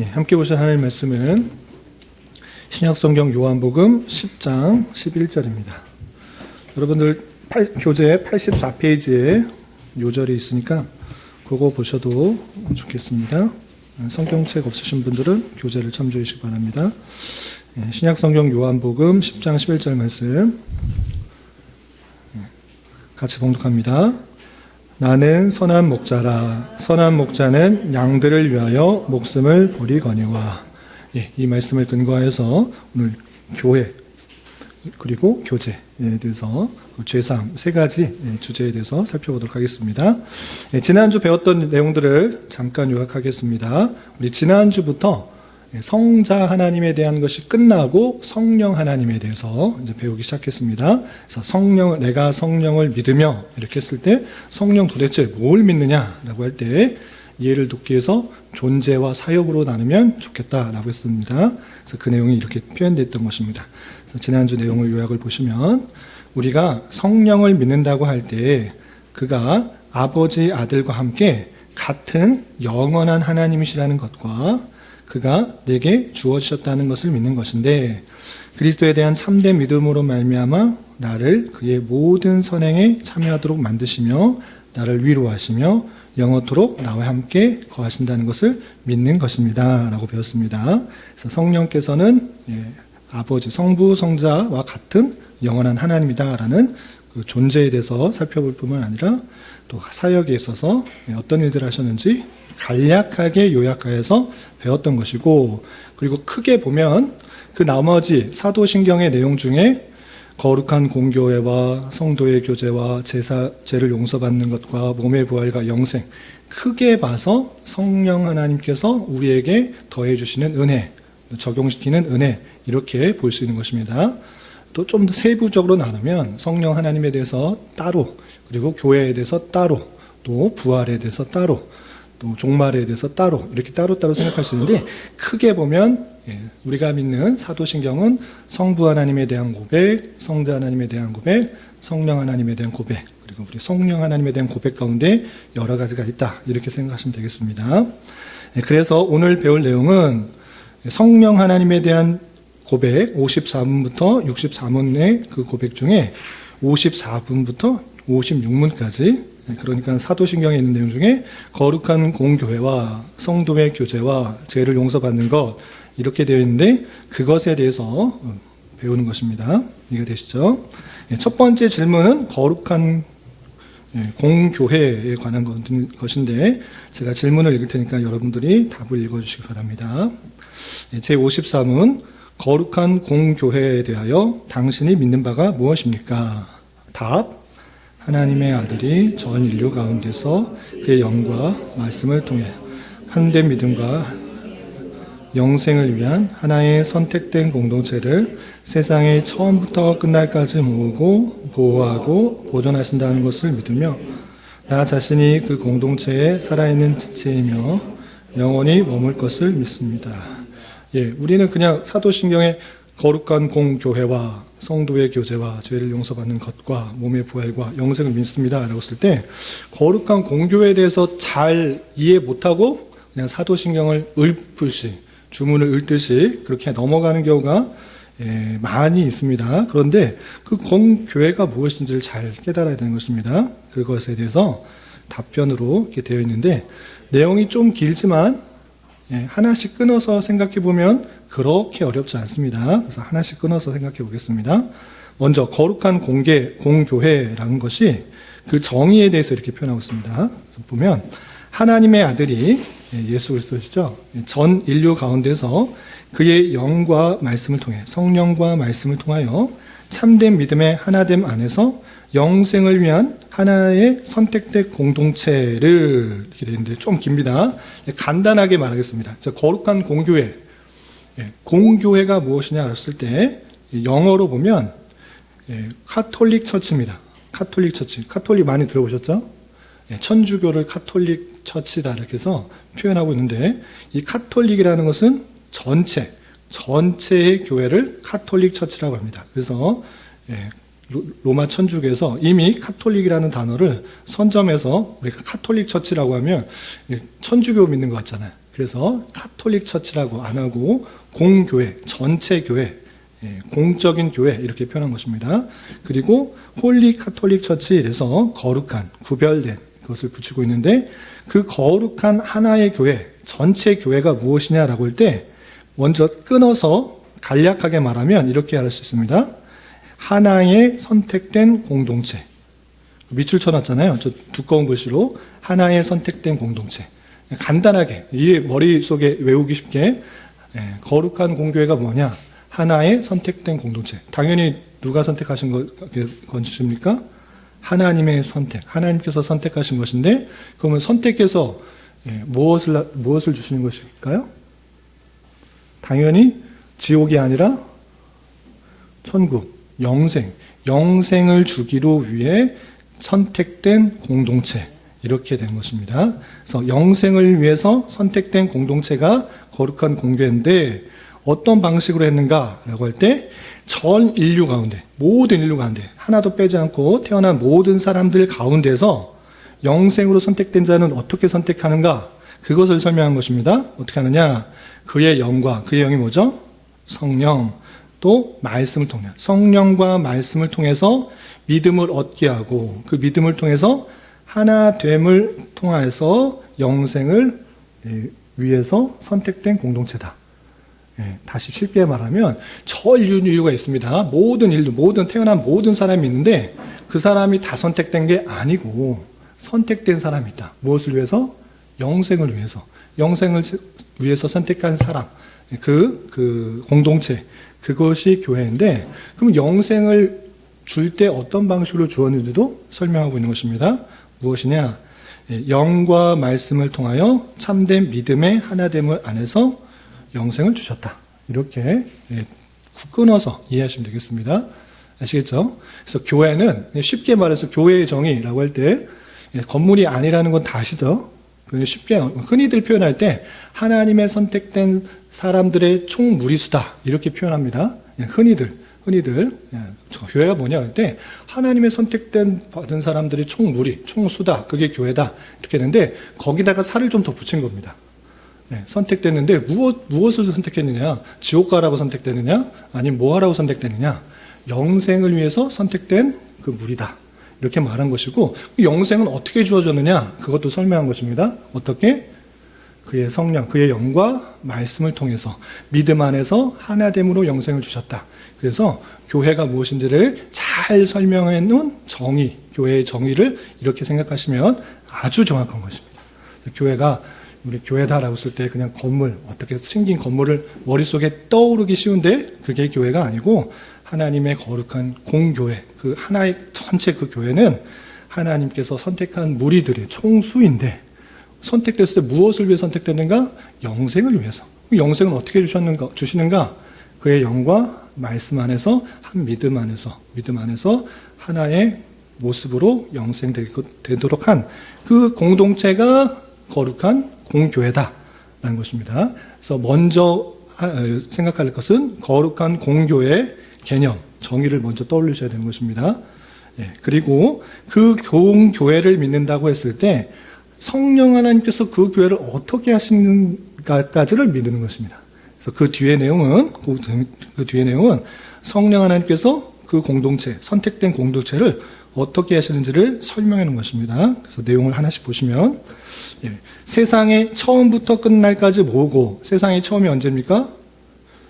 함께 보실 하나님의 말씀은 신약성경 요한복음 10장 11절입니다. 여러분들 교재 84페이지에 요절이 있으니까 그거 보셔도 좋겠습니다. 성경책 없으신 분들은 교재를 참조해 주시기 바랍니다. 신약성경 요한복음 10장 11절 말씀 같이 봉독합니다. 나는 선한 목자라. 선한 목자는 양들을 위하여 목숨을 버리거니와. 이 말씀을 근거하여서 오늘 교회 그리고 교제에 대해서 죄사함 세 가지 주제에 대해서 살펴보도록 하겠습니다. 지난주 배웠던 내용들을 잠깐 요약하겠습니다. 우리 지난주부터 성자 하나님에 대한 것이 끝나고 성령 하나님에 대해서 이제 배우기 시작했습니다. 그래서 내가 성령을 믿으며 이렇게 했을 때 성령 도대체 뭘 믿느냐라고 할 때 이해를 돕기 위해서 존재와 사역으로 나누면 좋겠다라고 했습니다. 그래서 그 내용이 이렇게 표현됐던 것입니다. 그래서 지난주 내용을 요약을 보시면 우리가 성령을 믿는다고 할 때 그가 아버지 아들과 함께 같은 영원한 하나님이시라는 것과 그가 내게 주어주셨다는 것을 믿는 것인데 그리스도에 대한 참된 믿음으로 말미암아 나를 그의 모든 선행에 참여하도록 만드시며 나를 위로하시며 영원토록 나와 함께 거하신다는 것을 믿는 것입니다 라고 배웠습니다. 그래서 성령께서는 아버지 성부 성자와 같은 영원한 하나님이다 라는 그 존재에 대해서 살펴볼 뿐만 아니라 또 사역에 있어서 어떤 일들을 하셨는지 간략하게 요약하여서 배웠던 것이고, 그리고 크게 보면 그 나머지 사도신경의 내용 중에 거룩한 공교회와 성도의 교제와 죄를 용서받는 것과 몸의 부활과 영생, 크게 봐서 성령 하나님께서 우리에게 더해주시는 은혜, 적용시키는 은혜, 이렇게 볼 수 있는 것입니다. 또 좀 더 세부적으로 나누면 성령 하나님에 대해서 따로, 그리고 교회에 대해서 따로, 또 부활에 대해서 따로, 또 종말에 대해서 따로, 이렇게 따로따로 생각할 수 있는데, 크게 보면 우리가 믿는 사도신경은 성부 하나님에 대한 고백, 성자 하나님에 대한 고백, 성령 하나님에 대한 고백, 그리고 우리 성령 하나님에 대한 고백 가운데 여러 가지가 있다, 이렇게 생각하시면 되겠습니다. 그래서 오늘 배울 내용은 성령 하나님에 대한 고백 54문부터 64문의 그 고백 중에 54문부터 56문까지, 그러니까 사도신경에 있는 내용 중에 거룩한 공교회와 성도의 교제와 죄를 용서받는 것, 이렇게 되어 있는데 그것에 대해서 배우는 것입니다. 이해가 되시죠? 첫 번째 질문은 거룩한 공교회에 관한 것인데 제가 질문을 읽을 테니까 여러분들이 답을 읽어주시기 바랍니다. 제53은 거룩한 공교회에 대하여 당신이 믿는 바가 무엇입니까? 답: 하나님의 아들이 전 인류 가운데서 그의 영과 말씀을 통해 한된 믿음과 영생을 위한 하나의 선택된 공동체를 세상의 처음부터 끝날까지 모으고 보호하고 보존하신다는 것을 믿으며 나 자신이 그 공동체에 살아있는 지체이며 영원히 머물 것을 믿습니다. 우리는 그냥 사도신경의 거룩한 공교회와 성도의 교제와 죄를 용서받는 것과 몸의 부활과 영생을 믿습니다 라고 했을 때 거룩한 공교회에 대해서 잘 이해 못하고 그냥 사도신경을 읊듯이, 주문을 읊듯이 그렇게 넘어가는 경우가 많이 있습니다. 그런데 그 공교회가 무엇인지를 잘 깨달아야 되는 것입니다. 그것에 대해서 답변으로 이렇게 되어 있는데 내용이 좀 길지만 하나씩 끊어서 생각해 보면 그렇게 어렵지 않습니다. 그래서 하나씩 끊어서 생각해 보겠습니다. 먼저 거룩한 공교회라는 것이 그 정의에 대해서 이렇게 표현하고 있습니다. 보면 하나님의 아들이 예수 그리스도시죠. 전 인류 가운데서 그의 영과 말씀을 통해, 성령과 말씀을 통하여 참된 믿음의 하나됨 안에서 영생을 위한 하나의 선택된 공동체를, 이렇게 되는데 좀 깁니다. 간단하게 말하겠습니다. 거룩한 공교회, 공교회가 무엇이냐 알았을 때 영어로 보면 카톨릭 처치입니다. 카톨릭 처치, 카톨릭 많이 들어보셨죠? 천주교를 카톨릭 처치다 이렇게 해서 표현하고 있는데 이 카톨릭이라는 것은 전체의 교회를 카톨릭 처치라고 합니다. 그래서 로마 천주교에서 이미 카톨릭이라는 단어를 선점해서 우리가 카톨릭 처치라고 하면 천주교 믿는 것 같잖아요. 그래서 카톨릭 처치라고 안 하고 공교회, 전체 교회, 공적인 교회 이렇게 표현한 것입니다. 그리고 홀리 카톨릭 처치 이래서 거룩한, 구별된 것을 붙이고 있는데 그 거룩한 하나의 교회, 전체 교회가 무엇이냐라고 할 때 먼저 끊어서 간략하게 말하면 이렇게 할 수 있습니다. 하나의 선택된 공동체. 밑줄 쳐놨잖아요. 저 두꺼운 글씨로 하나의 선택된 공동체. 간단하게 이 머릿속에 외우기 쉽게 거룩한 공교회가 뭐냐? 하나의 선택된 공동체. 당연히 누가 선택하신 것입니까? 하나님의 선택. 하나님께서 선택하신 것인데 그러면 선택해서 무엇을 주시는 것일까요? 당연히 지옥이 아니라 천국, 영생을 주기로 위해 선택된 공동체 이렇게 된 것입니다. 그래서 영생을 위해서 선택된 공동체가 거룩한 공교회인데 어떤 방식으로 했는가라고 할 때 전 인류 가운데, 모든 인류 가운데 하나도 빼지 않고 태어난 모든 사람들 가운데서 영생으로 선택된 자는 어떻게 선택하는가? 그것을 설명한 것입니다. 어떻게 하느냐? 그의 영과, 그의 영이 뭐죠? 성령, 또 말씀을 통해 성령과 말씀을 통해서 믿음을 얻게 하고 그 믿음을 통해서 하나됨을 통하여서 영생을 위해서 선택된 공동체다. 다시 쉽게 말하면 저 인류가 있습니다. 모든 인류, 태어난 모든 사람이 있는데 그 사람이 다 선택된 게 아니고 선택된 사람이 있다. 무엇을 위해서? 영생을 위해서 선택한 사람, 그 공동체, 그것이 교회인데 그럼 영생을 줄 때 어떤 방식으로 주었는지도 설명하고 있는 것입니다. 무엇이냐? 영과 말씀을 통하여 참된 믿음의 하나됨을 안에서 영생을 주셨다. 이렇게 끊어서 이해하시면 되겠습니다. 아시겠죠? 그래서 교회는 쉽게 말해서 교회의 정의라고 할 때 건물이 아니라는 건 다 아시죠? 쉽게 흔히들 표현할 때 하나님의 선택된 사람들의 총무리수다 이렇게 표현합니다. 흔히들 교회가 뭐냐 할 때 하나님의 선택된 받은 사람들의 총수다 그게 교회다 이렇게 했는데 거기다가 살을 좀 더 붙인 겁니다. 선택됐는데 무엇을 선택했느냐? 지옥 가라고 선택되느냐? 아니면 뭐 하라고 선택되느냐? 영생을 위해서 선택된 그 무리다. 이렇게 말한 것이고 영생은 어떻게 주어졌느냐? 그것도 설명한 것입니다. 어떻게? 그의 성령, 그의 영과 말씀을 통해서 믿음 안에서 하나됨으로 영생을 주셨다. 그래서 교회가 무엇인지를 잘 설명해 놓은 정의, 교회의 정의를 이렇게 생각하시면 아주 정확한 것입니다. 교회가 우리 교회다라고 했을 때 그냥 건물, 어떻게 생긴 건물을 머릿속에 떠오르기 쉬운데 그게 교회가 아니고 하나님의 거룩한 공교회, 그 하나의 전체 그 교회는 하나님께서 선택한 무리들의 총수인데 선택됐을 때 무엇을 위해 선택됐는가? 영생을 위해서. 영생은 어떻게 주시는가? 그의 영과 말씀 안에서 한 믿음 안에서 하나의 모습으로 영생되도록 한 그 공동체가 거룩한 공교회다라는 것입니다. 그래서 먼저 생각할 것은 거룩한 공교회 개념, 정의를 먼저 떠올리셔야 되는 것입니다. 그리고 그 공교회를 믿는다고 했을 때 성령 하나님께서 그 교회를 어떻게 하시는가까지를 믿는 것입니다. 그래서 그 뒤에 내용은 성령 하나님께서 그 공동체, 선택된 공동체를 어떻게 하시는지를 설명해 놓은 것입니다. 그래서 내용을 하나씩 보시면 세상의 처음부터 끝날까지 모으고 세상의 처음이 언제입니까?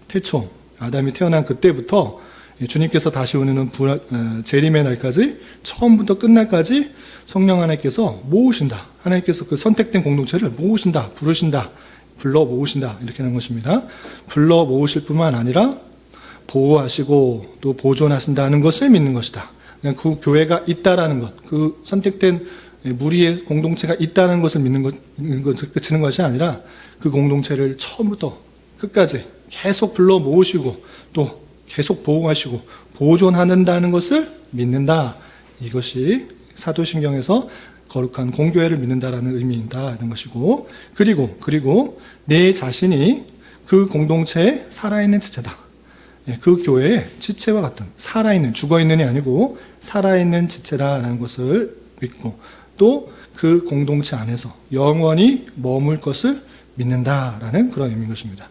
태초, 아담이 태어난 그때부터 주님께서 다시 오는 재림의 날까지 처음부터 끝날까지 성령 하나님께서 모으신다. 하나님께서 그 선택된 공동체를 모으신다, 부르신다, 불러 모으신다 이렇게 하는 것입니다. 불러 모으실 뿐만 아니라 보호하시고 또 보존하신다는 것을 믿는 것이다. 그냥 그 교회가 있다라는 것, 그 선택된 무리의 공동체가 있다는 것을 믿는 것을 그치는 것이 아니라 그 공동체를 처음부터 끝까지 계속 불러 모으시고 또 계속 보호하시고 보존한다는 것을 믿는다. 이것이 사도신경에서 거룩한 공교회를 믿는다라는 의미이다 이런 것이고 그리고 내 자신이 그 공동체에 살아있는 지체다. 그 교회의 지체와 같은 살아있는 죽어있는이 아니고 살아있는 지체라는 것을 믿고 또 그 공동체 안에서 영원히 머물 것을 믿는다라는 그런 의미인 것입니다.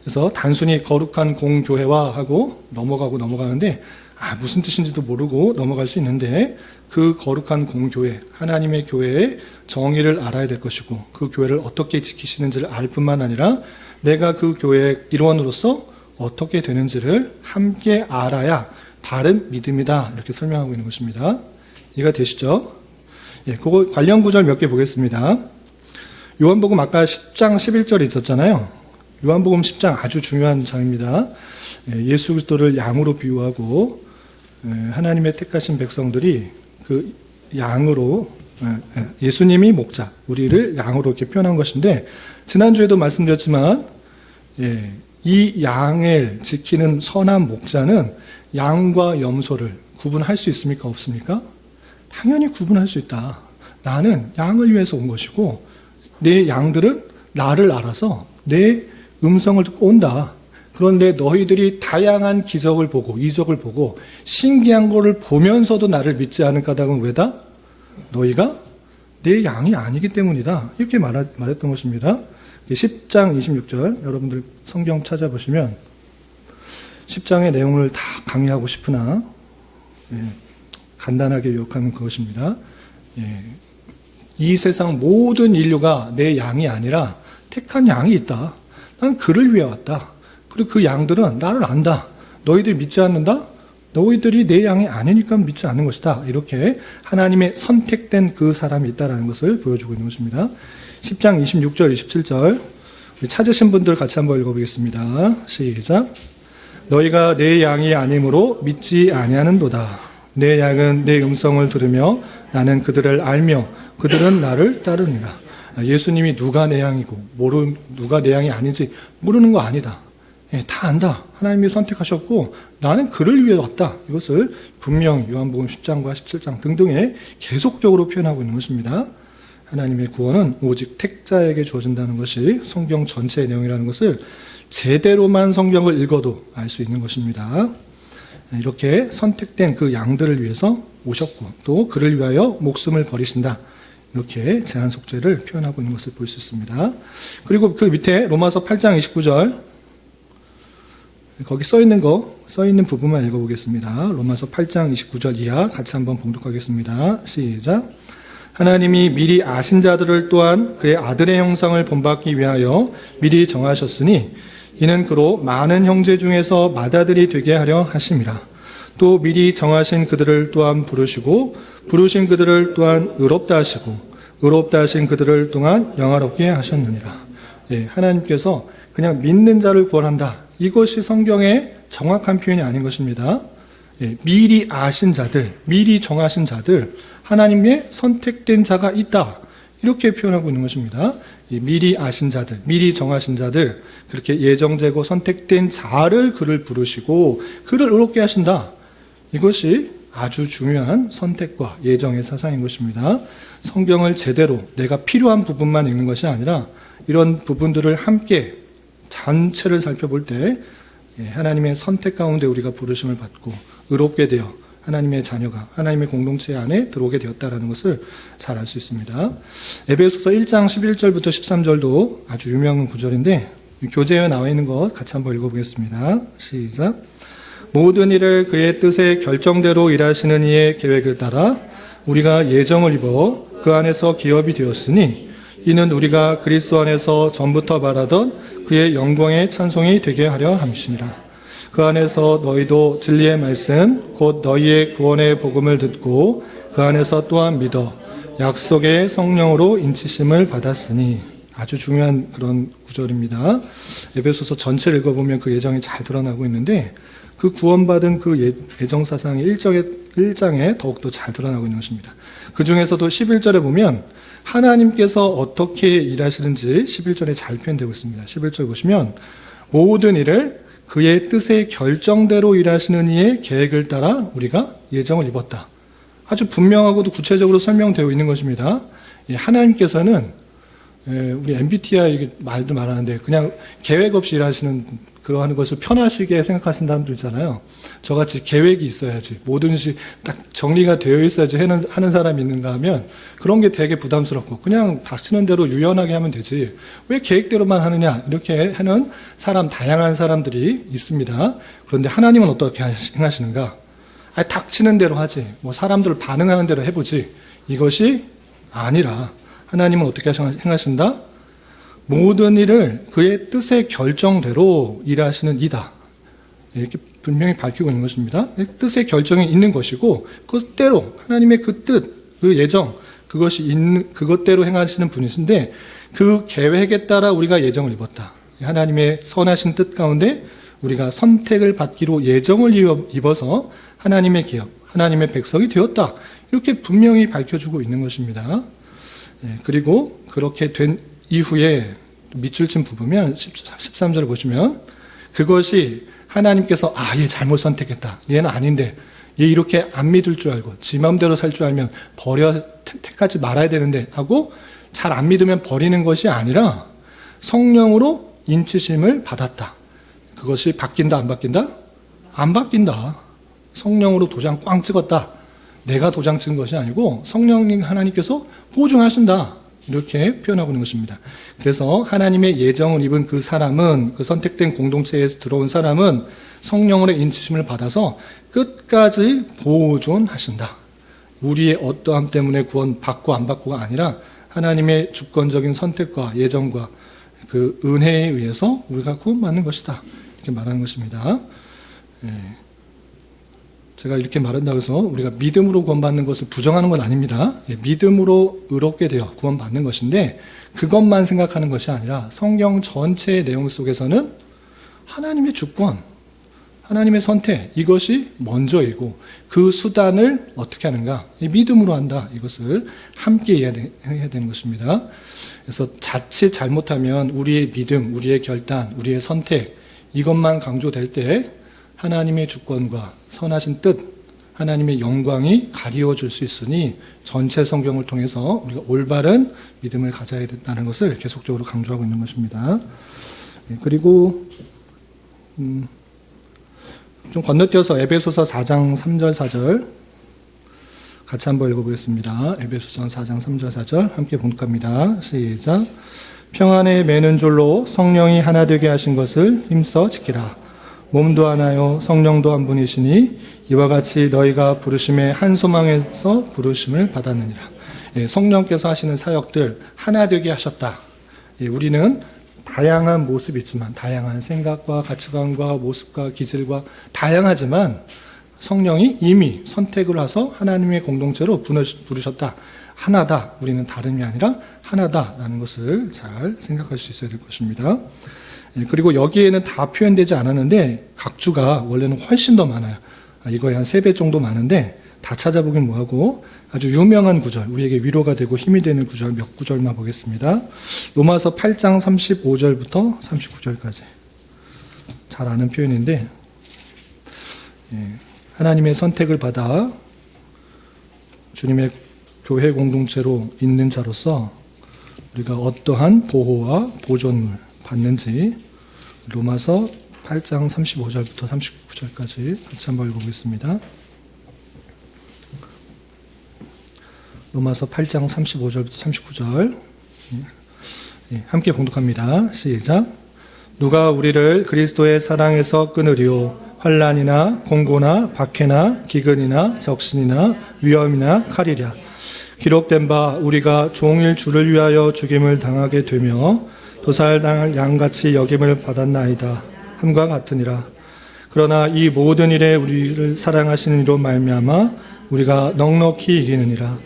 그래서 단순히 거룩한 공교회화하고 넘어가는데 무슨 뜻인지도 모르고 넘어갈 수 있는데 그 거룩한 공교회, 하나님의 교회의 정의를 알아야 될 것이고 그 교회를 어떻게 지키시는지를 알 뿐만 아니라 내가 그 교회의 일원으로서 어떻게 되는지를 함께 알아야 바른 믿음이다 이렇게 설명하고 있는 것입니다. 이해가 되시죠? 그거 관련 구절 몇 개 보겠습니다. 요한복음 아까 10장 11절이 있었잖아요. 요한복음 10장 아주 중요한 장입니다. 예수 그리스도를 양으로 비유하고 하나님의 택하신 백성들이 그 양으로 예수님이 목자, 우리를 양으로 이렇게 표현한 것인데 지난주에도 말씀드렸지만 이 양을 지키는 선한 목자는 양과 염소를 구분할 수 있습니까? 없습니까? 당연히 구분할 수 있다. 나는 양을 위해서 온 것이고 내 양들은 나를 알아서 내 음성을 듣고 온다. 그런데 너희들이 다양한 기적을 보고 이적을 보고 신기한 거를 보면서도 나를 믿지 않은 까닭은 왜다? 너희가 내 양이 아니기 때문이다. 이렇게 말했던 것입니다. 10장 26절 여러분들 성경 찾아보시면 10장의 내용을 다 강의하고 싶으나 간단하게 요약하면 그것입니다. 이 세상 모든 인류가 내 양이 아니라 택한 양이 있다. 난 그를 위해 왔다. 그리고 그 양들은 나를 안다. 너희들이 믿지 않는다? 너희들이 내 양이 아니니까 믿지 않는 것이다. 이렇게 하나님의 선택된 그 사람이 있다는 것을 보여주고 있는 것입니다. 10장 26절, 27절 찾으신 분들 같이 한번 읽어보겠습니다. 시작. 너희가 내 양이 아니므로 믿지 아니하는도다. 내 양은 내 음성을 들으며 나는 그들을 알며 그들은 나를 따르니라. 예수님이 누가 내 양이고 누가 내 양이 아닌지 모르는 거 아니다. 다 안다. 하나님이 선택하셨고 나는 그를 위해 왔다. 이것을 분명히 요한복음 10장과 17장 등등에 계속적으로 표현하고 있는 것입니다. 하나님의 구원은 오직 택자에게 주어진다는 것이 성경 전체의 내용이라는 것을 제대로만 성경을 읽어도 알 수 있는 것입니다. 이렇게 선택된 그 양들을 위해서 오셨고 또 그를 위하여 목숨을 버리신다. 이렇게 제한 속죄를 표현하고 있는 것을 볼 수 있습니다. 그리고 그 밑에 로마서 8장 29절 거기 써 있는 부분만 읽어보겠습니다. 로마서 8장 29절 이하 같이 한번 봉독하겠습니다. 시작. 하나님이 미리 아신 자들을 또한 그의 아들의 형상을 본받기 위하여 미리 정하셨으니 이는 그로 많은 형제 중에서 맏아들이 되게 하려 하심이라. 또 미리 정하신 그들을 또한 부르시고 부르신 그들을 또한 의롭다 하시고 의롭다 하신 그들을 또한 영화롭게 하셨느니라. 하나님께서 그냥 믿는 자를 구원한다. 이것이 성경의 정확한 표현이 아닌 것입니다. 미리 아신 자들, 미리 정하신 자들, 하나님의 선택된 자가 있다. 이렇게 표현하고 있는 것입니다. 미리 아신 자들, 미리 정하신 자들, 그렇게 예정되고 선택된 자를 그를 부르시고 그를 의롭게 하신다. 이것이 아주 중요한 선택과 예정의 사상인 것입니다. 성경을 제대로 내가 필요한 부분만 읽는 것이 아니라 이런 부분들을 함께 전체를 살펴볼 때 하나님의 선택 가운데 우리가 부르심을 받고 의롭게 되어 하나님의 자녀가 하나님의 공동체 안에 들어오게 되었다는 것을 잘 알 수 있습니다. 에베소서 1장 11절부터 13절도 아주 유명한 구절인데 교재에 나와 있는 것 같이 한번 읽어보겠습니다. 시작. 모든 일을 그의 뜻의 결정대로 일하시는 이의 계획을 따라 우리가 예정을 입어 그 안에서 기업이 되었으니 이는 우리가 그리스도 안에서 전부터 바라던 그의 영광의 찬송이 되게 하려 함이니라. 그 안에서 너희도 진리의 말씀 곧 너희의 구원의 복음을 듣고 그 안에서 또한 믿어 약속의 성령으로 인치심을 받았으니. 아주 중요한 그런 구절입니다. 에베소서 전체를 읽어보면 그 예정이 잘 드러나고 있는데 그 구원받은 그 예정 사상이 1장에 더욱더 잘 드러나고 있는 것입니다. 그 중에서도 11절에 보면 하나님께서 어떻게 일하시는지 11절에 잘 표현되고 있습니다. 11절 보시면 모든 일을 그의 뜻의 결정대로 일하시는 이의 계획을 따라 우리가 예정을 입었다. 아주 분명하고도 구체적으로 설명되어 있는 것입니다. 하나님께서는 우리 MBTI 말도 말하는데 그냥 계획 없이 일하시는 그러한 것을 편하시게 생각하시는 사람들 있잖아요. 저같이 계획이 있어야지, 모든 것이 딱 정리가 되어 있어야지 하는 사람이 있는가 하면 그런 게 되게 부담스럽고 그냥 닥치는 대로 유연하게 하면 되지 왜 계획대로만 하느냐 이렇게 하는 다양한 사람들이 있습니다. 그런데 하나님은 어떻게 행하시는가? 닥치는 대로 하지, 뭐 사람들 반응하는 대로 해보지, 이것이 아니라 하나님은 어떻게 행하신다? 모든 일을 그의 뜻의 결정대로 일하시는 이다. 이렇게 분명히 밝히고 있는 것입니다. 뜻의 결정이 있는 것이고 그대로 하나님의 그 뜻, 그 예정, 그것대로 행하시는 분이신데 그 계획에 따라 우리가 예정을 입었다. 하나님의 선하신 뜻 가운데 우리가 선택을 받기로 예정을 입어서 하나님의 기업, 하나님의 백성이 되었다. 이렇게 분명히 밝혀주고 있는 것입니다. 그리고 그렇게 된 이후에 밑줄 친 부분면 13절을 보시면 그것이 하나님께서 얘 잘못 선택했다. 얘는 아닌데 얘 이렇게 안 믿을 줄 알고 지 마음대로 살 줄 알면 택하지 말아야 되는데 하고 잘 안 믿으면 버리는 것이 아니라 성령으로 인치심을 받았다. 그것이 바뀐다 안 바뀐다? 안 바뀐다. 성령으로 도장 꽝 찍었다. 내가 도장 찍은 것이 아니고 성령님 하나님께서 보증하신다. 이렇게 표현하고 있는 것입니다. 그래서 하나님의 예정을 입은 그 사람은, 그 선택된 공동체에 들어온 사람은 성령으로 인치심을 받아서 끝까지 보존하신다. 우리의 어떠함 때문에 구원 받고 안 받고가 아니라 하나님의 주권적인 선택과 예정과 그 은혜에 의해서 우리가 구원받는 것이다. 이렇게 말하는 것입니다. 제가 이렇게 말한다고 해서 우리가 믿음으로 구원받는 것을 부정하는 건 아닙니다. 믿음으로 의롭게 되어 구원받는 것인데 그것만 생각하는 것이 아니라 성경 전체의 내용 속에서는 하나님의 주권, 하나님의 선택, 이것이 먼저이고 그 수단을 어떻게 하는가? 믿음으로 한다. 이것을 함께 해야 되는 것입니다. 그래서 자칫 잘못하면 우리의 믿음, 우리의 결단, 우리의 선택 이것만 강조될 때 하나님의 주권과 선하신 뜻, 하나님의 영광이 가리워줄 수 있으니 전체 성경을 통해서 우리가 올바른 믿음을 가져야 된다는 것을 계속적으로 강조하고 있는 것입니다. 그리고 좀 건너뛰어서 에베소서 4장 3절 4절 같이 한번 읽어보겠습니다. 에베소서 4장 3절 4절 함께 봉독합니다. 시작. 평안에 매는 줄로 성령이 하나 되게 하신 것을 힘써 지키라. 몸도 하나요 성령도 한 분이시니 이와 같이 너희가 부르심의 한 소망에서 부르심을 받았느니라. 성령께서 하시는 사역들 하나 되게 하셨다. 우리는 다양한 모습이 있지만 다양한 생각과 가치관과 모습과 기질과 다양하지만 성령이 이미 선택을 해서 하나님의 공동체로 부르셨다. 하나다. 우리는 다름이 아니라 하나다라는 것을 잘 생각할 수 있어야 될 것입니다. 그리고 여기에는 다 표현되지 않았는데 각 주가 원래는 훨씬 더 많아요. 이거에 한 3배 정도 많은데 다 찾아보긴 뭐하고 아주 유명한 구절, 우리에게 위로가 되고 힘이 되는 구절 몇 구절만 보겠습니다. 로마서 8장 35절부터 39절까지 잘 아는 표현인데 하나님의 선택을 받아 주님의 교회 공동체로 있는 자로서 우리가 어떠한 보호와 보존을 받는지 로마서 8장 35절부터 39절까지 같이 한번 읽어보겠습니다. 로마서 8장 35절부터 39절 함께 봉독합니다. 시작. 누가 우리를 그리스도의 사랑에서 끊으리오. 환난이나 공고나 박해나 기근이나 적신이나 위험이나 칼이랴. 기록된 바 우리가 종일 주를 위하여 죽임을 당하게 되며 도살당할 양같이 여김을 받았나이다 함과 같으니라. 그러나 이 모든 일에 우리를 사랑하시는 이로 말미암아 우리가 넉넉히 이기느니라.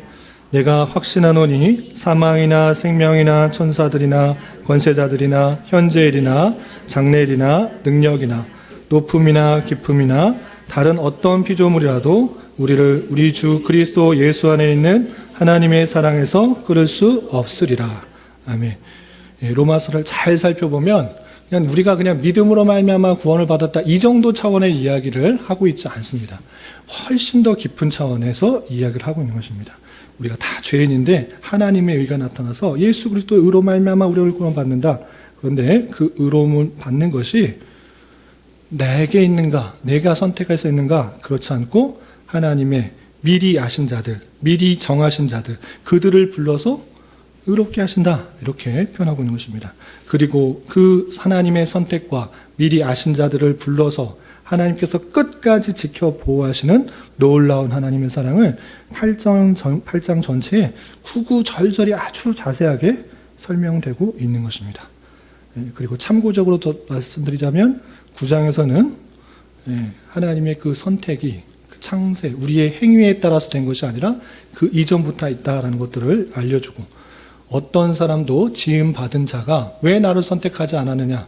내가 확신하노니 사망이나 생명이나 천사들이나 권세자들이나 현재일이나 장래일이나 능력이나 높음이나 깊음이나 다른 어떤 피조물이라도 우리를 우리 주 그리스도 예수 안에 있는 하나님의 사랑에서 끊을 수 없으리라. 아멘. 로마서를 잘 살펴보면 그냥 우리가 그냥 믿음으로 말미암아 구원을 받았다 이 정도 차원의 이야기를 하고 있지 않습니다. 훨씬 더 깊은 차원에서 이야기를 하고 있는 것입니다. 우리가 다 죄인인데 하나님의 의가 나타나서 예수 그리스도의 의로 말미암아 우리를 구원받는다. 그런데 그 의로움을 받는 것이 내게 있는가, 내가 선택할 수 있는가, 그렇지 않고 하나님의 미리 아신 자들, 미리 정하신 자들, 그들을 불러서 의롭게 하신다, 이렇게 표현하고 있는 것입니다. 그리고 그 하나님의 선택과 미리 아신 자들을 불러서 하나님께서 끝까지 지켜 보호하시는 놀라운 하나님의 사랑을 8장 전체에 구구절절히 아주 자세하게 설명되고 있는 것입니다. 그리고 참고적으로 더 말씀드리자면 9장에서는 하나님의 그 선택이 그 창세, 우리의 행위에 따라서 된 것이 아니라 그 이전부터 있다라는 것들을 알려주고, 어떤 사람도 지음 받은 자가 왜 나를 선택하지 않았느냐,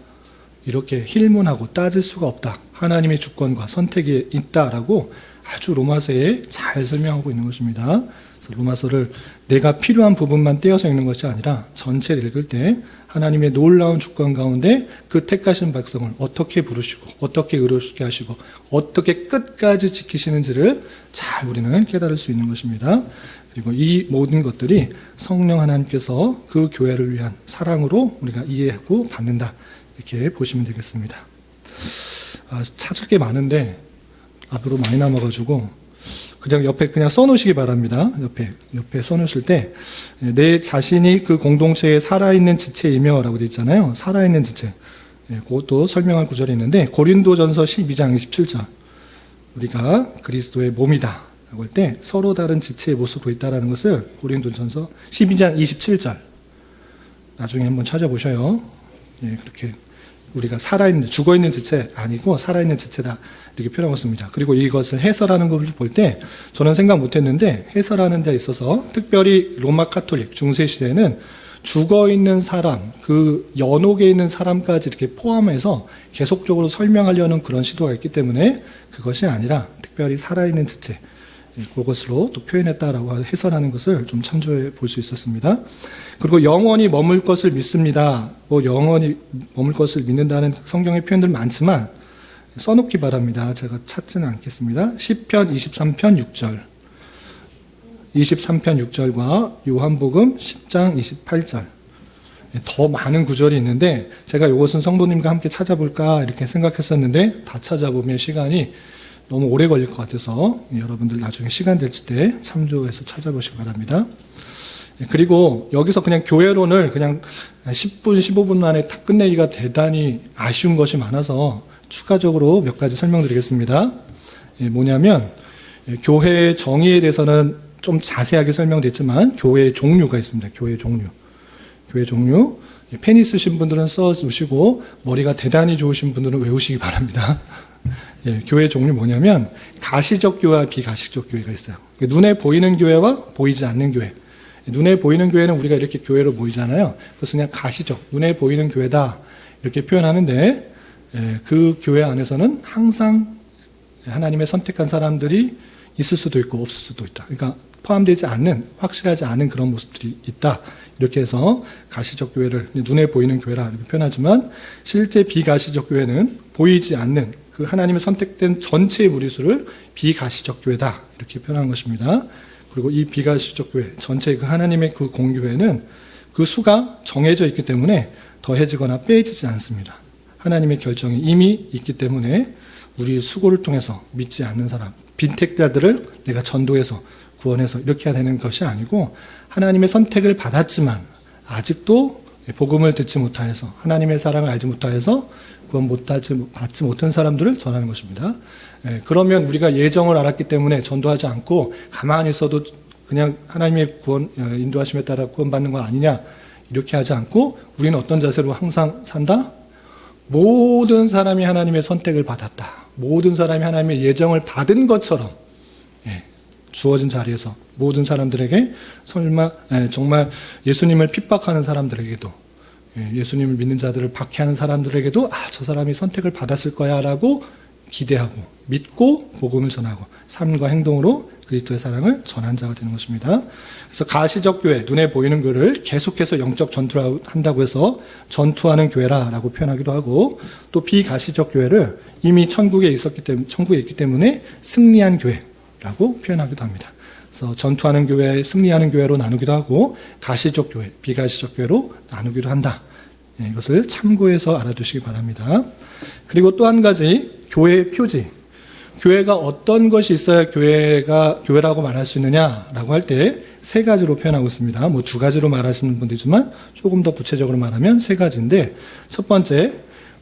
이렇게 힐문하고 따질 수가 없다. 하나님의 주권과 선택이 있다라고 아주 로마서에 잘 설명하고 있는 것입니다. 그래서 로마서를 내가 필요한 부분만 떼어서 읽는 것이 아니라 전체를 읽을 때 하나님의 놀라운 주권 가운데 그 택하신 백성을 어떻게 부르시고 어떻게 의롭게 하시고 어떻게 끝까지 지키시는지를 잘 우리는 깨달을 수 있는 것입니다. 그리고 이 모든 것들이 성령 하나님께서 그 교회를 위한 사랑으로 우리가 이해하고 받는다, 이렇게 보시면 되겠습니다. 찾을 게 많은데 앞으로 많이 남아가지고 그냥 옆에 그냥 써놓으시기 바랍니다. 옆에 써놓으실 때 내 자신이 그 공동체에 살아있는 지체이며 라고 되어 있잖아요. 살아있는 지체. 그것도 설명한 구절이 있는데 고린도전서 12장 27절, 우리가 그리스도의 몸이다 라고 할 때 서로 다른 지체의 모습으로 있다는 것을 고린도전서 12장 27절 나중에 한번 찾아보셔요. 그렇게 우리가 살아있는, 죽어있는 지체 아니고 살아있는 지체다, 이렇게 표현하고 있습니다. 그리고 이것을 해설하는 걸 볼 때 저는 생각 못했는데, 해설하는 데 있어서 특별히 로마 카톨릭 중세시대에는 죽어있는 사람, 그 연옥에 있는 사람까지 이렇게 포함해서 계속적으로 설명하려는 그런 시도가 있기 때문에 그것이 아니라 특별히 살아있는 지체, 그것으로 또 표현했다라고 해설하는 것을 좀 참조해 볼 수 있었습니다. 그리고 영원히 머물 것을 믿습니다. 영원히 머물 것을 믿는다는 성경의 표현들 많지만 써놓기 바랍니다. 제가 찾지는 않겠습니다. 시편 23편 6절, 23편 6절과 요한복음 10장 28절, 더 많은 구절이 있는데 제가 이것은 성도님과 함께 찾아볼까 이렇게 생각했었는데 다 찾아보면 시간이 너무 오래 걸릴 것 같아서 여러분들 나중에 시간 될 때 참조해서 찾아보시기 바랍니다. 그리고 여기서 그냥 교회론을 그냥 10분, 15분 만에 다 끝내기가 대단히 아쉬운 것이 많아서 추가적으로 몇 가지 설명드리겠습니다. 뭐냐면 교회의 정의에 대해서는 좀 자세하게 설명됐지만 교회의 종류가 있습니다. 교회의 종류. 펜 있으신 분들은 써주시고 머리가 대단히 좋으신 분들은 외우시기 바랍니다. 교회 종류 뭐냐면 가시적 교회와 비가시적 교회가 있어요. 눈에 보이는 교회와 보이지 않는 교회. 눈에 보이는 교회는 우리가 이렇게 교회로 모이잖아요. 그래서 그냥 가시적, 눈에 보이는 교회다, 이렇게 표현하는데 그 교회 안에서는 항상 하나님의 선택한 사람들이 있을 수도 있고 없을 수도 있다. 그러니까 포함되지 않는, 확실하지 않은 그런 모습들이 있다, 이렇게 해서 가시적 교회를 눈에 보이는 교회라 이렇게 표현하지만, 실제 비가시적 교회는 보이지 않는 그 하나님의 선택된 전체의 무리수를 비가시적 교회다, 이렇게 표현한 것입니다. 그리고 이 비가시적 교회 전체 그 하나님의 그 공교회는 그 수가 정해져 있기 때문에 더해지거나 빼지지 않습니다. 하나님의 결정이 이미 있기 때문에 우리 수고를 통해서 믿지 않는 사람, 빈택자들을 내가 전도해서 구원해서 이렇게 해야 되는 것이 아니고, 하나님의 선택을 받았지만 아직도 복음을 듣지 못하여서, 하나님의 사랑을 알지 못하여서 구원 받지 못한 사람들을 전하는 것입니다. 그러면 우리가 예정을 알았기 때문에 전도하지 않고 가만히 있어도 그냥 하나님의 구원, 인도하심에 따라 구원받는 거 아니냐, 이렇게 하지 않고 우리는 어떤 자세로 항상 산다? 모든 사람이 하나님의 선택을 받았다, 모든 사람이 하나님의 예정을 받은 것처럼 주어진 자리에서 모든 사람들에게, 정말 예수님을 핍박하는 사람들에게도, 예수님을 믿는 자들을 박해하는 사람들에게도 저 사람이 선택을 받았을 거야 라고 기대하고 믿고 복음을 전하고 삶과 행동으로 그리스도의 사랑을 전한 자가 되는 것입니다. 그래서 가시적 교회, 눈에 보이는 교회를 계속해서 영적 전투를 한다고 해서 전투하는 교회라고 표현하기도 하고, 또 비가시적 교회를 이미 천국에 있기 때문에 승리한 교회라고 표현하기도 합니다. 그래서 전투하는 교회, 승리하는 교회로 나누기도 하고, 가시적 교회, 비가시적 교회로 나누기도 한다, 이것을 참고해서 알아두시기 바랍니다. 그리고 또 한 가지, 교회의 표지. 교회가 어떤 것이 있어야 교회라고 말할 수 있느냐라고 할 때 세 가지로 표현하고 있습니다. 뭐 두 가지로 말하시는 분들이지만 조금 더 구체적으로 말하면 세 가지인데, 첫 번째,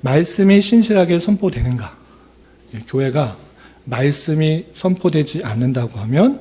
말씀이 신실하게 선포되는가. 교회가 말씀이 선포되지 않는다고 하면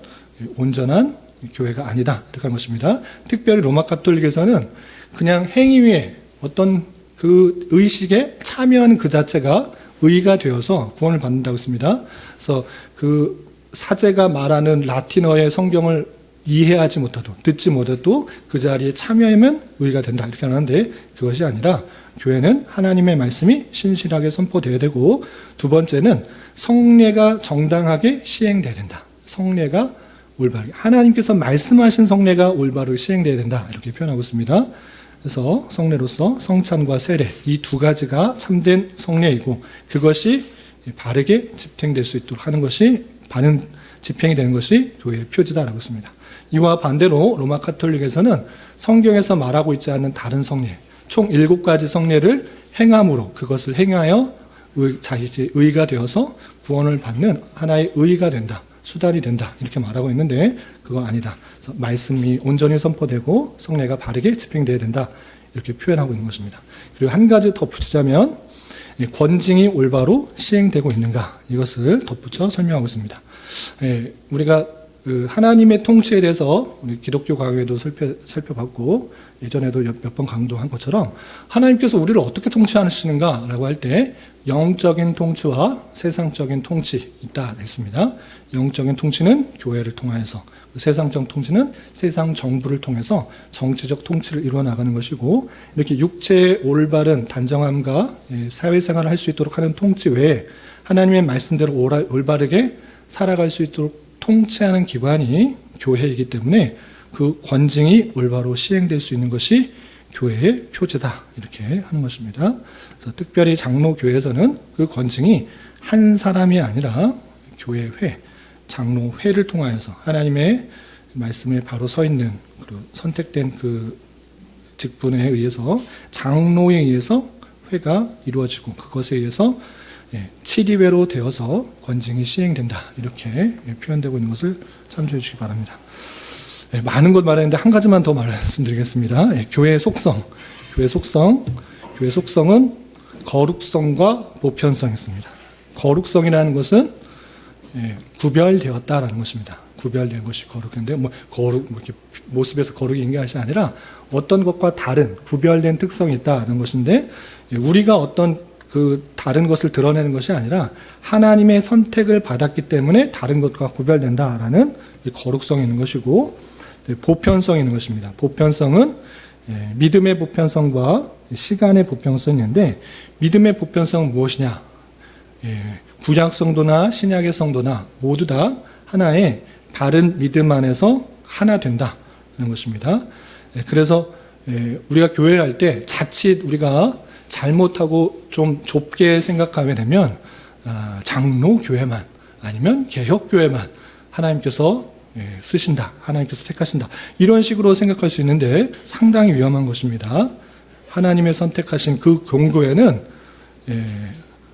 온전한 교회가 아니다, 이렇게 한 것입니다. 특별히 로마 가톨릭에서는 그냥 행위에 어떤 그 의식에 참여하는 그 자체가 의가 되어서 구원을 받는다고 했습니다. 그래서 그 사제가 말하는 라틴어의 성경을 이해하지 못해도, 듣지 못해도 그 자리에 참여하면 의가 된다, 이렇게 하는데, 그것이 아니라 교회는 하나님의 말씀이 신실하게 선포되어야 되고, 두 번째는 성례가 정당하게 시행되어야 된다. 성례가 올바르게, 하나님께서 말씀하신 성례가 올바르게 시행되어야 된다, 이렇게 표현하고 있습니다. 그래서 성례로서 성찬과 세례, 이 두 가지가 참된 성례이고, 그것이 바르게 집행될 수 있도록 하는 것이, 바른 집행이 되는 것이 교회의 표지다라고 했습니다. 이와 반대로 로마 가톨릭에서는 성경에서 말하고 있지 않는 다른 성례, 총 7가지 성례를 행함으로, 그것을 행하여 의가 되어서 구원을 받는 하나의 의가 된다, 수단이 된다, 이렇게 말하고 있는데, 그거 아니다. 그래서 말씀이 온전히 선포되고 성례가 바르게 집행되어야 된다, 이렇게 표현하고 있는 것입니다. 그리고 한 가지 덧붙이자면, 권징이 올바로 시행되고 있는가, 이것을 덧붙여 설명하고 있습니다. 우리가 하나님의 통치에 대해서 우리 기독교 강의에도 살펴봤고, 예전에도 몇 번 강조한 것처럼 하나님께서 우리를 어떻게 통치하시는가라고 할 때 영적인 통치와 세상적인 통치 있다 했습니다. 영적인 통치는 교회를 통해서, 세상적 통치는 세상 정부를 통해서 정치적 통치를 이루어 나가는 것이고, 이렇게 육체의 올바른 단정함과 사회생활을 할 수 있도록 하는 통치 외에 하나님의 말씀대로 올바르게 살아갈 수 있도록 통치하는 기관이 교회이기 때문에 그 권징이 올바로 시행될 수 있는 것이 교회의 표제다, 이렇게 하는 것입니다. 그래서 특별히 장로교회에서는 그 권징이 한 사람이 아니라 교회회, 장로회를 통하여서 하나님의 말씀에 바로 서 있는, 그리고 선택된 그 직분에 의해서, 장로에 의해서 회가 이루어지고, 그것에 의해서 치리회로 되어서 권징이 시행된다, 이렇게 표현되고 있는 것을 참조해 주시기 바랍니다. 많은 것 말했는데 한 가지만 더 말씀드리겠습니다. 교회의 속성. 교회의 속성은 거룩성과 보편성이 있습니다. 거룩성이라는 것은 구별되었다라는 것입니다. 구별된 것이 거룩인데, 이렇게 모습에서 거룩이 있는 것이 아니라 어떤 것과 다른 구별된 특성이 있다는 것인데, 우리가 어떤 그 다른 것을 드러내는 것이 아니라 하나님의 선택을 받았기 때문에 다른 것과 구별된다라는 거룩성이 있는 것이고, 보편성이 있는 것입니다. 보편성은 믿음의 보편성과 시간의 보편성이 있는데, 믿음의 보편성은 무엇이냐? 구약 성도나 신약의 성도나 모두 다 하나의 바른 믿음 안에서 하나 된다는 것입니다. 그래서 우리가 교회를 할 때 자칫 우리가 잘못하고 좀 좁게 생각하게 되면 장로교회만, 아니면 개혁교회만 하나님께서 쓰신다, 하나님께서 택하신다, 이런 식으로 생각할 수 있는데 상당히 위험한 것입니다. 하나님의 선택하신 그 공교회는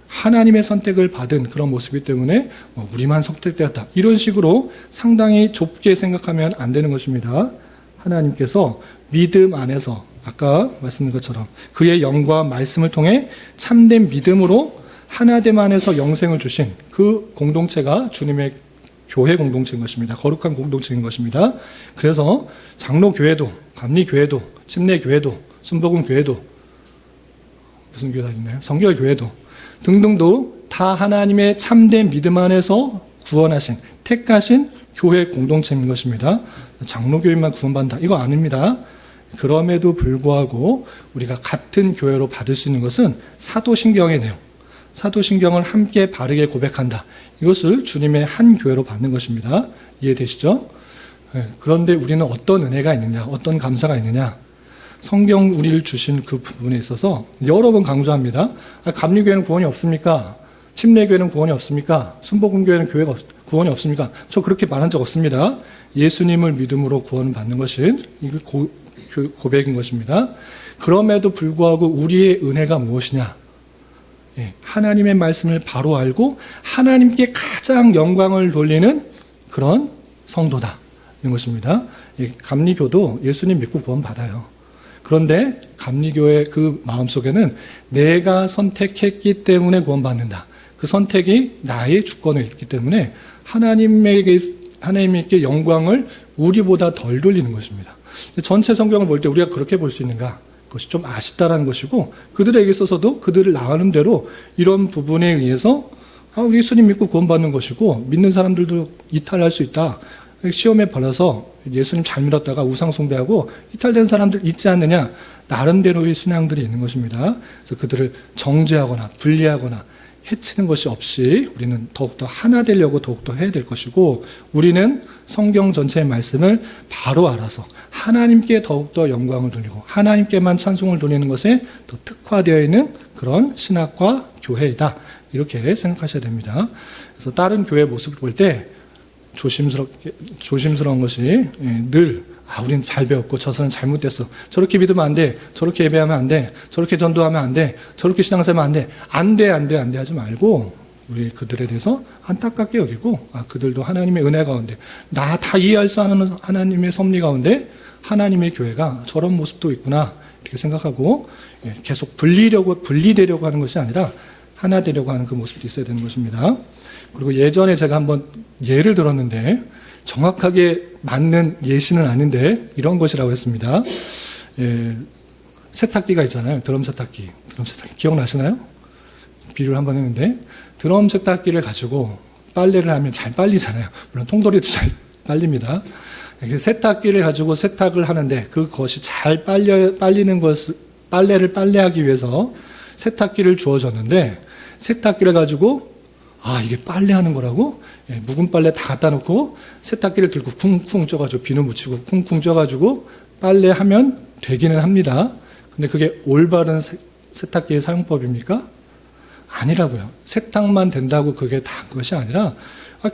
하나님의 선택을 받은 그런 모습이기 때문에 우리만 선택되었다, 이런 식으로 상당히 좁게 생각하면 안 되는 것입니다. 하나님께서 믿음 안에서 아까 말씀드린 것처럼 그의 영과 말씀을 통해 참된 믿음으로 하나됨 안에서 영생을 주신 그 공동체가 주님의 교회 공동체인 것입니다. 거룩한 공동체인 것입니다. 그래서 장로교회도, 감리교회도, 침례교회도, 순복음교회도, 무슨 교회가 있나요? 성결교회도 등등도 다 하나님의 참된 믿음 안에서 구원하신, 택하신 교회 공동체인 것입니다. 장로교회만 구원받는다, 이거 아닙니다. 그럼에도 불구하고 우리가 같은 교회로 받을 수 있는 것은 사도신경의 내용, 사도신경을 함께 바르게 고백한다, 이것을 주님의 한 교회로 받는 것입니다. 이해되시죠? 그런데 우리는 어떤 은혜가 있느냐, 어떤 감사가 있느냐, 성경 우리를 주신 그 부분에 있어서 여러 번 강조합니다. 감리교회는 구원이 없습니까? 침례교회는 구원이 없습니까? 순복음교회는 구원이 없습니까? 저 그렇게 말한 적 없습니다. 예수님을 믿음으로 구원을 받는 것은 고백인 것입니다. 그럼에도 불구하고 우리의 은혜가 무엇이냐? 예, 하나님의 말씀을 바로 알고 하나님께 가장 영광을 돌리는 그런 성도다. 이런 것입니다. 예, 감리교도 예수님 믿고 구원받아요. 그런데 감리교의 그 마음속에는 내가 선택했기 때문에 구원받는다. 그 선택이 나의 주권에 있기 때문에 하나님께 영광을 우리보다 덜 돌리는 것입니다. 전체 성경을 볼 때 우리가 그렇게 볼 수 있는가? 그것이 좀 아쉽다라는 것이고, 그들에게 있어서도 그들을 나가는 대로 이런 부분에 의해서 우리 예수님 믿고 구원받는 것이고, 믿는 사람들도 이탈할 수 있다. 시험에 걸려서 예수님 잘 믿었다가 우상 숭배하고 이탈된 사람들 있지 않느냐? 나름대로의 신앙들이 있는 것입니다. 그래서 그들을 정죄하거나 분리하거나 해치는 것이 없이 우리는 더욱더 하나 되려고 더욱더 해야 될 것이고, 우리는 성경 전체의 말씀을 바로 알아서 하나님께 더욱더 영광을 돌리고 하나님께만 찬송을 돌리는 것에 더 특화되어 있는 그런 신학과 교회이다. 이렇게 생각하셔야 됩니다. 그래서 다른 교회 모습을 볼 때 조심스러운 것이 늘 우리는 잘 배웠고 저서는 잘못됐어. 저렇게 믿으면 안 돼. 저렇게 예배하면 안 돼. 저렇게 전도하면 안 돼. 저렇게 신앙생활 하면 안 돼. 안 돼 하지 말고 우리 그들에 대해서 안타깝게 여기고 그들도 하나님의 은혜 가운데 나 다 이해할 수 없는 하나님의 섭리 가운데 하나님의 교회가 저런 모습도 있구나 이렇게 생각하고 계속 분리되려고 하는 것이 아니라 하나 되려고 하는 그 모습이 있어야 되는 것입니다. 그리고 예전에 제가 한번 예를 들었는데 정확하게 맞는 예시는 아닌데 이런 것이라고 했습니다. 세탁기가 있잖아요. 드럼 세탁기 기억나시나요? 비유를 한번 했는데 드럼 세탁기를 가지고 빨래를 하면 잘 빨리잖아요. 물론 통돌이도 잘 빨립니다. 세탁기를 가지고 세탁을 하는데 그것이 잘 빨리는 것을 빨래를 빨래하기 위해서 세탁기를 주어졌는데 세탁기를 가지고 이게 빨래하는 거라고? 묵은 빨래 다 갖다 놓고 세탁기를 들고 쿵쿵 쪄가지고 비누 묻히고 쿵쿵 쪄가지고 빨래하면 되기는 합니다. 근데 그게 올바른 세탁기의 사용법입니까? 아니라고요. 세탁만 된다고 그게 다 그것이 아니라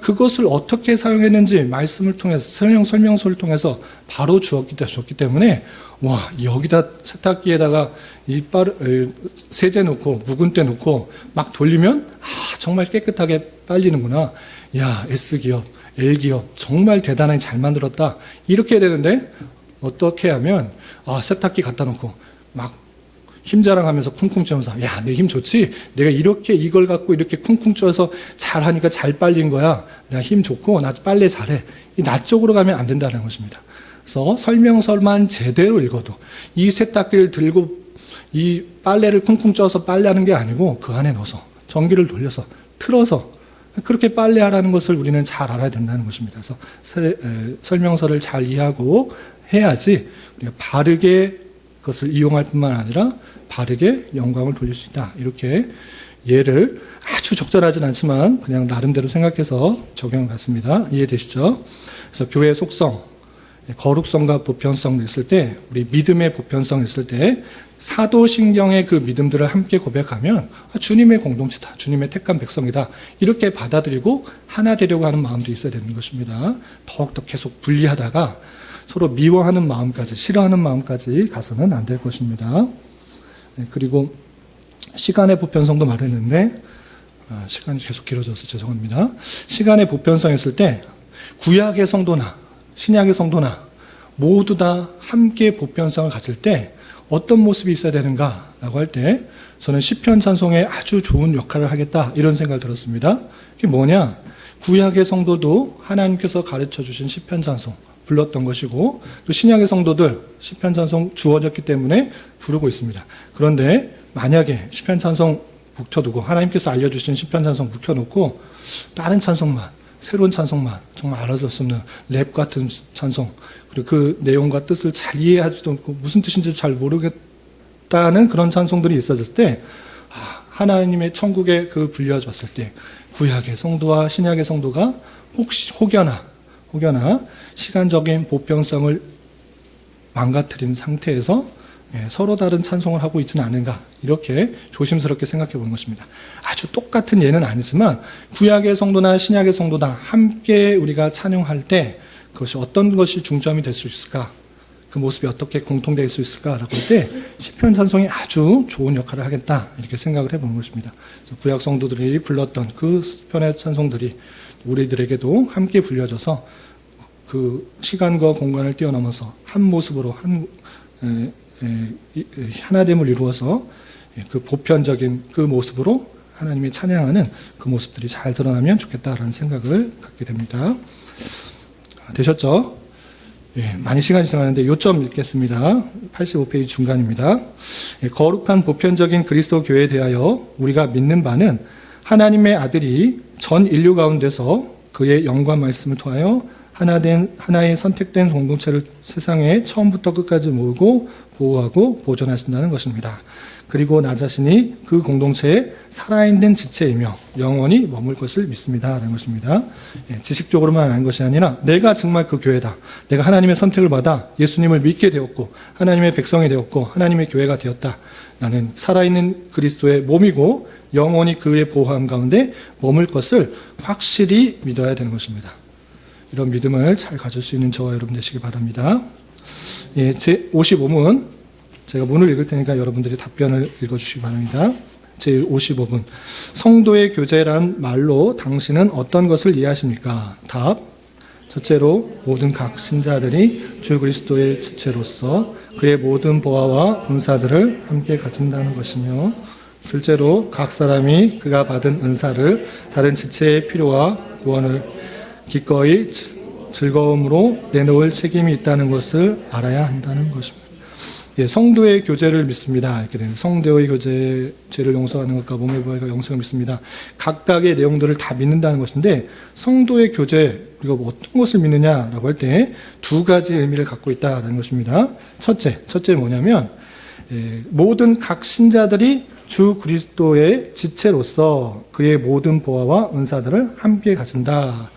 그것을 어떻게 사용했는지 말씀을 통해서 설명서를 통해서 바로 줬기 때문에 여기다 세탁기에다가 세제 넣고 묵은 때 넣고 막 돌리면 정말 깨끗하게 빨리는구나. S기업, L기업 정말 대단하게 잘 만들었다. 이렇게 해야 되는데 어떻게 하면 세탁기 갖다 놓고 막 힘자랑하면서 쿵쿵 쪄면서 내 힘 좋지? 내가 이걸 갖고 이렇게 쿵쿵 쪄서 잘하니까 잘 빨린 거야. 내가 힘 좋고 나 빨래 잘해. 나 쪽으로 가면 안 된다는 것입니다. 그래서 설명서만 제대로 읽어도 이 세탁기를 들고 이 빨래를 쿵쿵 쪄서 빨래하는 게 아니고 그 안에 넣어서 전기를 돌려서 틀어서 그렇게 빨래하라는 것을 우리는 잘 알아야 된다는 것입니다. 그래서 설명서를 잘 이해하고 해야지 우리가 바르게 그것을 이용할 뿐만 아니라 바르게 영광을 돌릴 수 있다. 이렇게 예를 아주 적절하진 않지만 그냥 나름대로 생각해서 적용해 봤습니다. 이해되시죠? 그래서 교회의 속성, 거룩성과 보편성을 있을 때, 우리 믿음의 보편성을 있을 때 사도신경의 그 믿음들을 함께 고백하면 주님의 공동체다. 주님의 택한 백성이다. 이렇게 받아들이고 하나 되려고 하는 마음도 있어야 되는 것입니다. 더욱더 계속 분리하다가 서로 미워하는 마음까지, 싫어하는 마음까지 가서는 안 될 것입니다. 그리고 시간의 보편성도 말했는데 시간이 계속 길어져서 죄송합니다. 시간의 보편성 했을 때 구약의 성도나 신약의 성도나 모두 다 함께 보편성을 가질 때 어떤 모습이 있어야 되는가라고 할 때 저는 시편 찬송에 아주 좋은 역할을 하겠다 이런 생각을 들었습니다. 그게 뭐냐? 구약의 성도도 하나님께서 가르쳐 주신 시편 찬송 불렀던 것이고 또 신약의 성도들 시편 찬송 주어졌기 때문에 부르고 있습니다. 그런데 만약에 시편 찬송 묵혀두고 하나님께서 알려주신 시편 찬송 묵혀놓고 다른 찬송만 새로운 찬송만 정말 알아줄 수 없는 랩 같은 찬송 그리고 그 내용과 뜻을 잘 이해하지도 않고 무슨 뜻인지 잘 모르겠다는 그런 찬송들이 있어졌을 때 하나님의 천국에 그 분류해 봤을 때 구약의 성도와 신약의 성도가 혹여나 시간적인 보편성을 망가뜨린 상태에서 서로 다른 찬송을 하고 있지는 않은가 이렇게 조심스럽게 생각해 보는 것입니다. 아주 똑같은 예는 아니지만 구약의 성도나 신약의 성도다 함께 우리가 찬양할 때 그것이 어떤 것이 중점이 될 수 있을까 그 모습이 어떻게 공통될 수 있을까라고 할 때 시편 찬송이 아주 좋은 역할을 하겠다 이렇게 생각을 해보는 것입니다. 그래서 구약 성도들이 불렀던 그 시편의 찬송들이 우리들에게도 함께 불려져서 그 시간과 공간을 뛰어넘어서 한 모습으로 하나됨을 이루어서 그 보편적인 그 모습으로 하나님이 찬양하는 그 모습들이 잘 드러나면 좋겠다라는 생각을 갖게 됩니다. 되셨죠? 많이 시간이 지났는데 요점 읽겠습니다. 85페이지 중간입니다. 거룩한 보편적인 그리스도 교회에 대하여 우리가 믿는 바는 하나님의 아들이 전 인류 가운데서 그의 영과 말씀을 통하여 하나의 선택된 공동체를 세상에 처음부터 끝까지 모으고 보호하고 보존하신다는 것입니다. 그리고 나 자신이 그 공동체의 살아있는 지체이며 영원히 머물 것을 믿습니다. 라는 것입니다. 지식적으로만 아는 것이 아니라 내가 정말 그 교회다. 내가 하나님의 선택을 받아 예수님을 믿게 되었고 하나님의 백성이 되었고 하나님의 교회가 되었다. 나는 살아있는 그리스도의 몸이고 영원히 그의 보호함 가운데 머물 것을 확실히 믿어야 되는 것입니다. 이런 믿음을 잘 가질 수 있는 저와 여러분 되시기 바랍니다. 제 55문 제가 문을 읽을 테니까 여러분들이 답변을 읽어주시기 바랍니다. 제 55문 성도의 교제란 말로 당신은 어떤 것을 이해하십니까? 답 첫째로 모든 각 신자들이 주 그리스도의 지체로서 그의 모든 보화와 은사들을 함께 가진다는 것이며 둘째로 각 사람이 그가 받은 은사를 다른 지체의 필요와 구원을 기꺼이 즐거움으로 내놓을 책임이 있다는 것을 알아야 한다는 것입니다. 성도의 교제를 믿습니다. 이렇게 되는 성도의 교제, 죄를 용서하는 것과 몸의 부활과 영생을 믿습니다. 각각의 내용들을 다 믿는다는 것인데 성도의 교제, 우리가 어떤 것을 믿느냐라고 할 때 두 가지 의미를 갖고 있다는 것입니다. 첫째 뭐냐면 모든 각 신자들이 주 그리스도의 지체로서 그의 모든 보화와 은사들을 함께 가진다.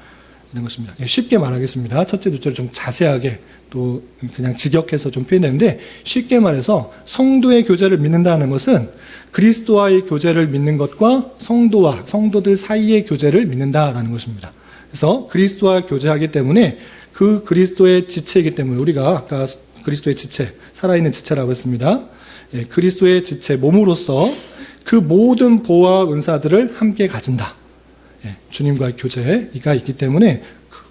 이런 것입니다. 쉽게 말하겠습니다. 첫째, 둘째를 좀 자세하게 또 그냥 직역해서 좀 표현되는데 쉽게 말해서 성도의 교제를 믿는다는 것은 그리스도와의 교제를 믿는 것과 성도들 사이의 교제를 믿는다라는 것입니다. 그래서 그리스도와 교제하기 때문에 그 그리스도의 지체이기 때문에 우리가 아까 그리스도의 지체, 살아있는 지체라고 했습니다. 그리스도의 지체, 몸으로서 그 모든 보호와 은사들을 함께 가진다. 주님과의 교제가 있기 때문에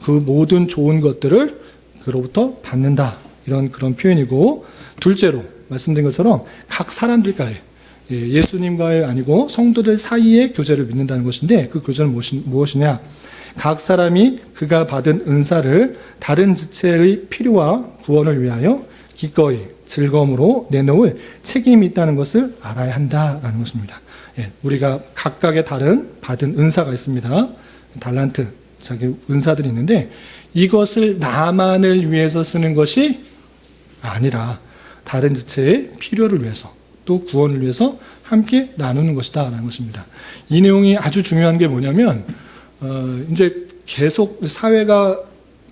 그 모든 좋은 것들을 그로부터 받는다. 그런 표현이고 둘째로 말씀드린 것처럼 각 사람들과의 예수님과의 아니고 성도들 사이의 교제를 믿는다는 것인데 그 교제는 무엇이냐? 각 사람이 그가 받은 은사를 다른 지체의 필요와 구원을 위하여 기꺼이 즐거움으로 내놓을 책임이 있다는 것을 알아야 한다라는 것입니다. 우리가 각각의 다른 받은 은사가 있습니다. 달란트, 자기 은사들이 있는데 이것을 나만을 위해서 쓰는 것이 아니라 다른 지체의 필요를 위해서 또 구원을 위해서 함께 나누는 것이다 라는 것입니다. 이 내용이 아주 중요한 게 뭐냐면 이제 계속 사회가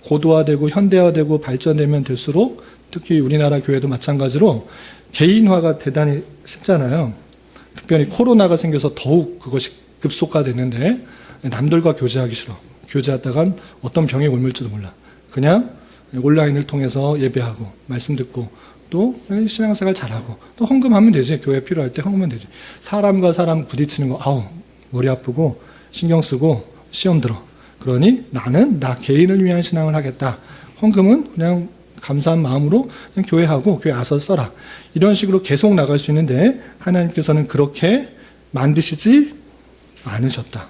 고도화되고 현대화되고 발전되면 될수록 특히 우리나라 교회도 마찬가지로 개인화가 대단히 쉽잖아요. 특별히 코로나가 생겨서 더욱 그것이 급속화됐는데 남들과 교제하기 싫어. 교제하다간 어떤 병이 옮을지도 몰라. 그냥 온라인을 통해서 예배하고 말씀 듣고 또 신앙생활 잘하고 또 헌금하면 되지. 교회 필요할 때 헌금하면 되지. 사람과 사람 부딪히는 거 아우 머리 아프고 신경 쓰고 시험 들어. 그러니 나는 나 개인을 위한 신앙을 하겠다. 헌금은 그냥 감사한 마음으로 그냥 교회하고 교회 와서 써라. 이런 식으로 계속 나갈 수 있는데 하나님께서는 그렇게 만드시지 않으셨다.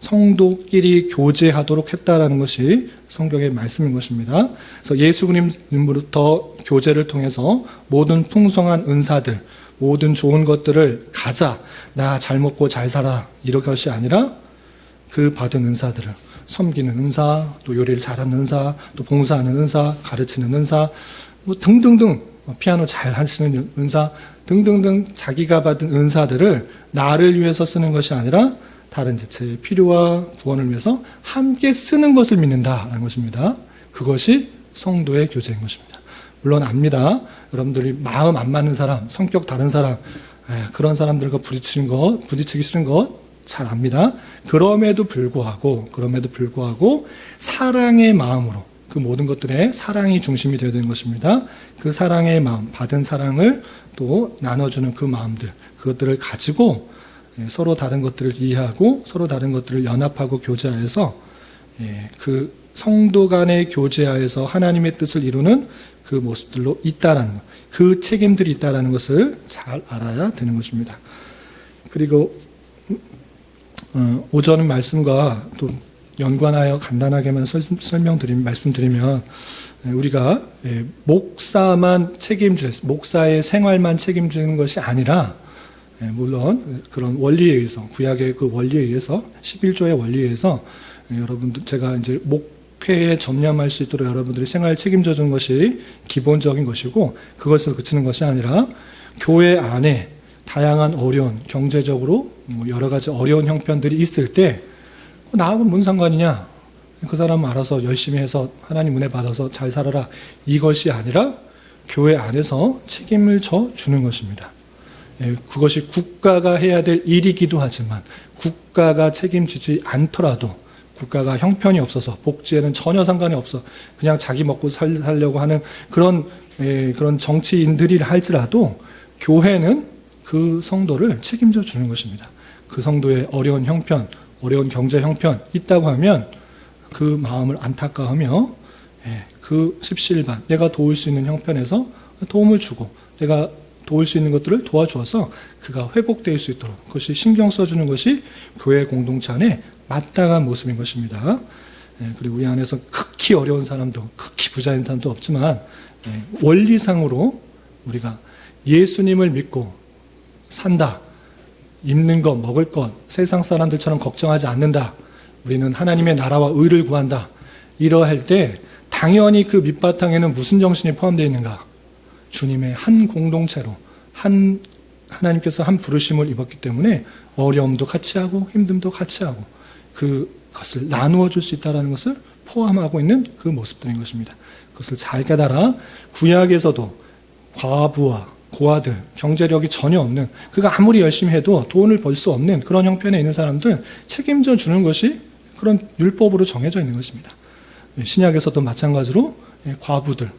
성도끼리 교제하도록 했다라는 것이 성경의 말씀인 것입니다. 그래서 예수 그리스도로부터 교제를 통해서 모든 풍성한 은사들, 모든 좋은 것들을 가자. 나 잘 먹고 잘 살아. 이런 것이 아니라 그 받은 은사들을 섬기는 은사, 또 요리를 잘하는 은사, 또 봉사하는 은사, 가르치는 은사, 뭐 등등등 피아노 잘 하시는 은사 등등등 자기가 받은 은사들을 나를 위해서 쓰는 것이 아니라 다른 지체의 필요와 구원을 위해서 함께 쓰는 것을 믿는다라는 것입니다. 그것이 성도의 교제인 것입니다. 물론 압니다. 여러분들이 마음 안 맞는 사람, 성격 다른 사람, 그런 사람들과 부딪히기 싫은 것 잘 압니다. 그럼에도 불구하고 사랑의 마음으로 그 모든 것들에 사랑이 중심이 되어야 되는 것입니다. 그 사랑의 마음, 받은 사랑을 또 나눠주는 그 마음들, 그것들을 가지고 서로 다른 것들을 이해하고 서로 다른 것들을 연합하고 교제하여서 그 성도 간의 교제하에서 하나님의 뜻을 이루는 그 모습들로 있다라는 것, 그 책임들이 있다라는 것을 잘 알아야 되는 것입니다. 그리고 오전 말씀과 또 연관하여 간단하게만 말씀드리면 우리가 목사만 목사의 생활만 책임지는 것이 아니라 물론 그런 원리에 의해서 구약의 그 원리에 의해서 11조의 원리에 의해서 여러분들 제가 이제 목회에 전념할 수 있도록 여러분들이 생활을 책임져 주는 것이 기본적인 것이고 그것을 그치는 것이 아니라 교회 안에 다양한 어려운 경제적으로 여러 가지 어려운 형편들이 있을 때 나하고 뭔 상관이냐? 그 사람은 알아서 열심히 해서 하나님 은혜 받아서 잘 살아라. 이것이 아니라 교회 안에서 책임을 져 주는 것입니다. 그것이 국가가 해야 될 일이기도 하지만 국가가 책임지지 않더라도 국가가 형편이 없어서 복지에는 전혀 상관이 없어 그냥 자기 먹고 살려고 하는 그런 정치인들이 할지라도 교회는 그 성도를 책임져 주는 것입니다. 그 성도의 어려운 형편, 어려운 경제 형편 있다고 하면 그 마음을 안타까워하며 그 십시일반 내가 도울 수 있는 형편에서 도움을 주고 내가 도울 수 있는 것들을 도와주어서 그가 회복될 수 있도록 그것이 신경 써주는 것이 교회 공동체 안에 마땅한 모습인 것입니다. 그리고 우리 안에서 극히 어려운 사람도 극히 부자인 사람도 없지만 원리상으로 우리가 예수님을 믿고 산다. 입는 것, 먹을 것, 세상 사람들처럼 걱정하지 않는다. 우리는 하나님의 나라와 의를 구한다. 이러할 때 당연히 그 밑바탕에는 무슨 정신이 포함되어 있는가? 주님의 한 공동체로 하나님께서 한 부르심을 입었기 때문에 어려움도 같이 하고 힘듦도 같이 하고 그것을 나누어 줄 수 있다는 것을 포함하고 있는 그 모습들인 것입니다. 그것을 잘 깨달아 구약에서도 과부와 고아들, 경제력이 전혀 없는 그가 아무리 열심히 해도 돈을 벌 수 없는 그런 형편에 있는 사람들 책임져 주는 것이 그런 율법으로 정해져 있는 것입니다. 신약에서도 마찬가지로 과부들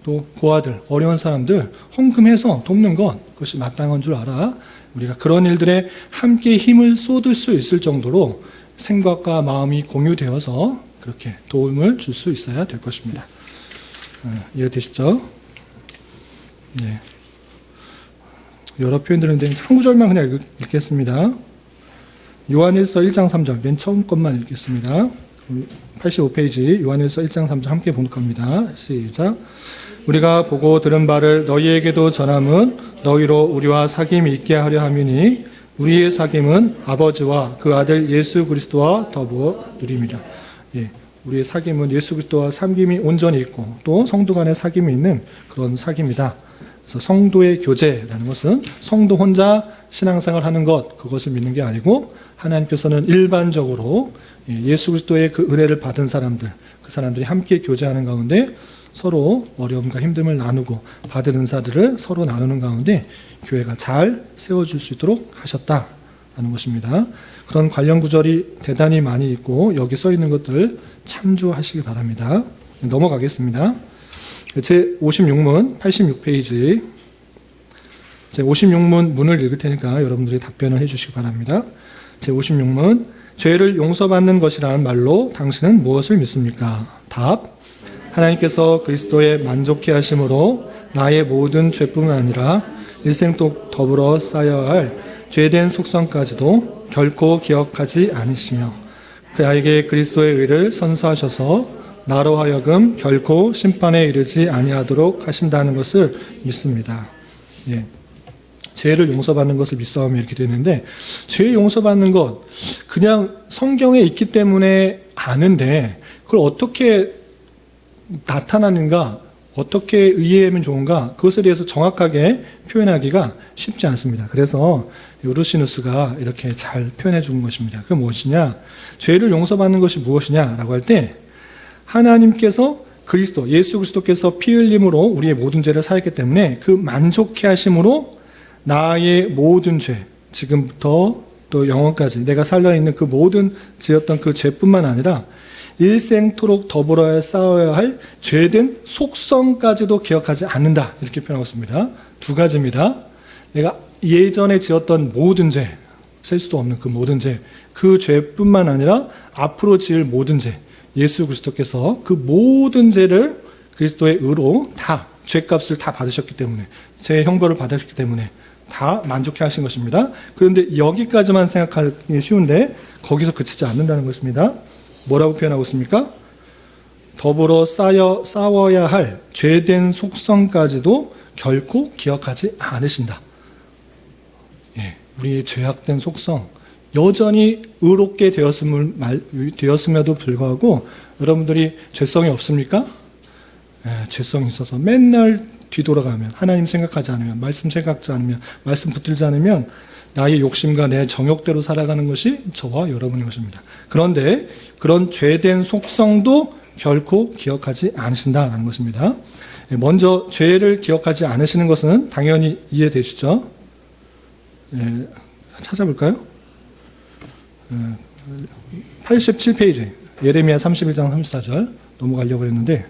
또 고아들, 어려운 사람들 헌금해서 돕는 것 그것이 마땅한 줄 알아 우리가 그런 일들에 함께 힘을 쏟을 수 있을 정도로 생각과 마음이 공유되어서 그렇게 도움을 줄 수 있어야 될 것입니다. 이해되시죠? 네. 여러 표현들인데 한 구절만 그냥 읽겠습니다. 요한일서 1장 3절 맨 처음 것만 읽겠습니다. 85페이지 요한일서 1장 3절 함께 봉독합니다. 시작. 우리가 보고 들은 바를 너희에게도 전함은 너희로 우리와 사귐이 있게 하려 함이니 우리의 사귐은 아버지와 그 아들 예수 그리스도와 더불어 누림이라. 우리의 사귐은 예수 그리스도와 사귐이 온전히 있고 또 성도 간의 사귐이 있는 그런 사귐이다. 그래서 성도의 교제라는 것은 성도 혼자 신앙생활 하는 것 그것을 믿는 게 아니고 하나님께서는 일반적으로 예수 그리스도의 그 은혜를 받은 사람들 그 사람들이 함께 교제하는 가운데 서로 어려움과 힘듦을 나누고 받은 은사들을 서로 나누는 가운데 교회가 잘 세워질 수 있도록 하셨다라는 것입니다. 그런 관련 구절이 대단히 많이 있고 여기 써 있는 것들을 참조하시기 바랍니다. 넘어가겠습니다. 제 56문 86페이지 제 56문 문을 읽을 테니까 여러분들이 답변을 해주시기 바랍니다. 제 56문 죄를 용서받는 것이라는 말로 당신은 무엇을 믿습니까? 답 하나님께서 그리스도에 만족해 하심으로 나의 모든 죄뿐만 아니라 일생도 더불어 쌓여야 할 죄된 속성까지도 결코 기억하지 않으시며 그에게 그리스도의 의를 선서하셔서 나로 하여금 결코 심판에 이르지 아니하도록 하신다는 것을 믿습니다. 죄를 용서받는 것을 믿사오며 이렇게 되는데 죄 용서받는 것 그냥 성경에 있기 때문에 아는데 그걸 어떻게 나타나는가 어떻게 이해하면 좋은가 그것에 대해서 정확하게 표현하기가 쉽지 않습니다. 그래서 요르시누스가 이렇게 잘 표현해 준 것입니다. 그게 무엇이냐 죄를 용서받는 것이 무엇이냐라고 할 때 하나님께서 그리스도 예수 그리스도께서 피 흘림으로 우리의 모든 죄를 사했기 때문에 그 만족해 하심으로 나의 모든 죄 지금부터 또 영원까지 내가 살려있는 그 모든 지었던 그 죄뿐만 아니라 일생토록 더불어야 싸워야 할 죄된 속성까지도 기억하지 않는다. 이렇게 표현하고 있습니다. 두 가지입니다. 내가 예전에 지었던 모든 죄, 셀 수도 없는 그 모든 죄, 그 죄뿐만 아니라 앞으로 지을 모든 죄, 예수 그리스도께서 그 모든 죄를 그리스도의 의로 다 죄값을 다 받으셨기 때문에, 제 형벌을 받으셨기 때문에 다 만족해 하신 것입니다. 그런데 여기까지만 생각하기 쉬운데 거기서 그치지 않는다는 것입니다. 뭐라고 표현하고 있습니까? 더불어 싸워야 할 죄된 속성까지도 결코 기억하지 않으신다. 예, 우리의 죄악된 속성, 여전히 의롭게 되었음에도 불구하고 여러분들이 죄성이 없습니까? 예, 죄성이 있어서 맨날 뒤돌아가면, 하나님 생각하지 않으면, 말씀 생각하지 않으면, 말씀 붙들지 않으면 나의 욕심과 내 정욕대로 살아가는 것이 저와 여러분의 것입니다. 그런데 그런 죄된 속성도 결코 기억하지 않으신다는 것입니다. 먼저 죄를 기억하지 않으시는 것은 당연히 이해되시죠? 예, 찾아볼까요? 87페이지 예레미야 31장 34절 넘어가려고 했는데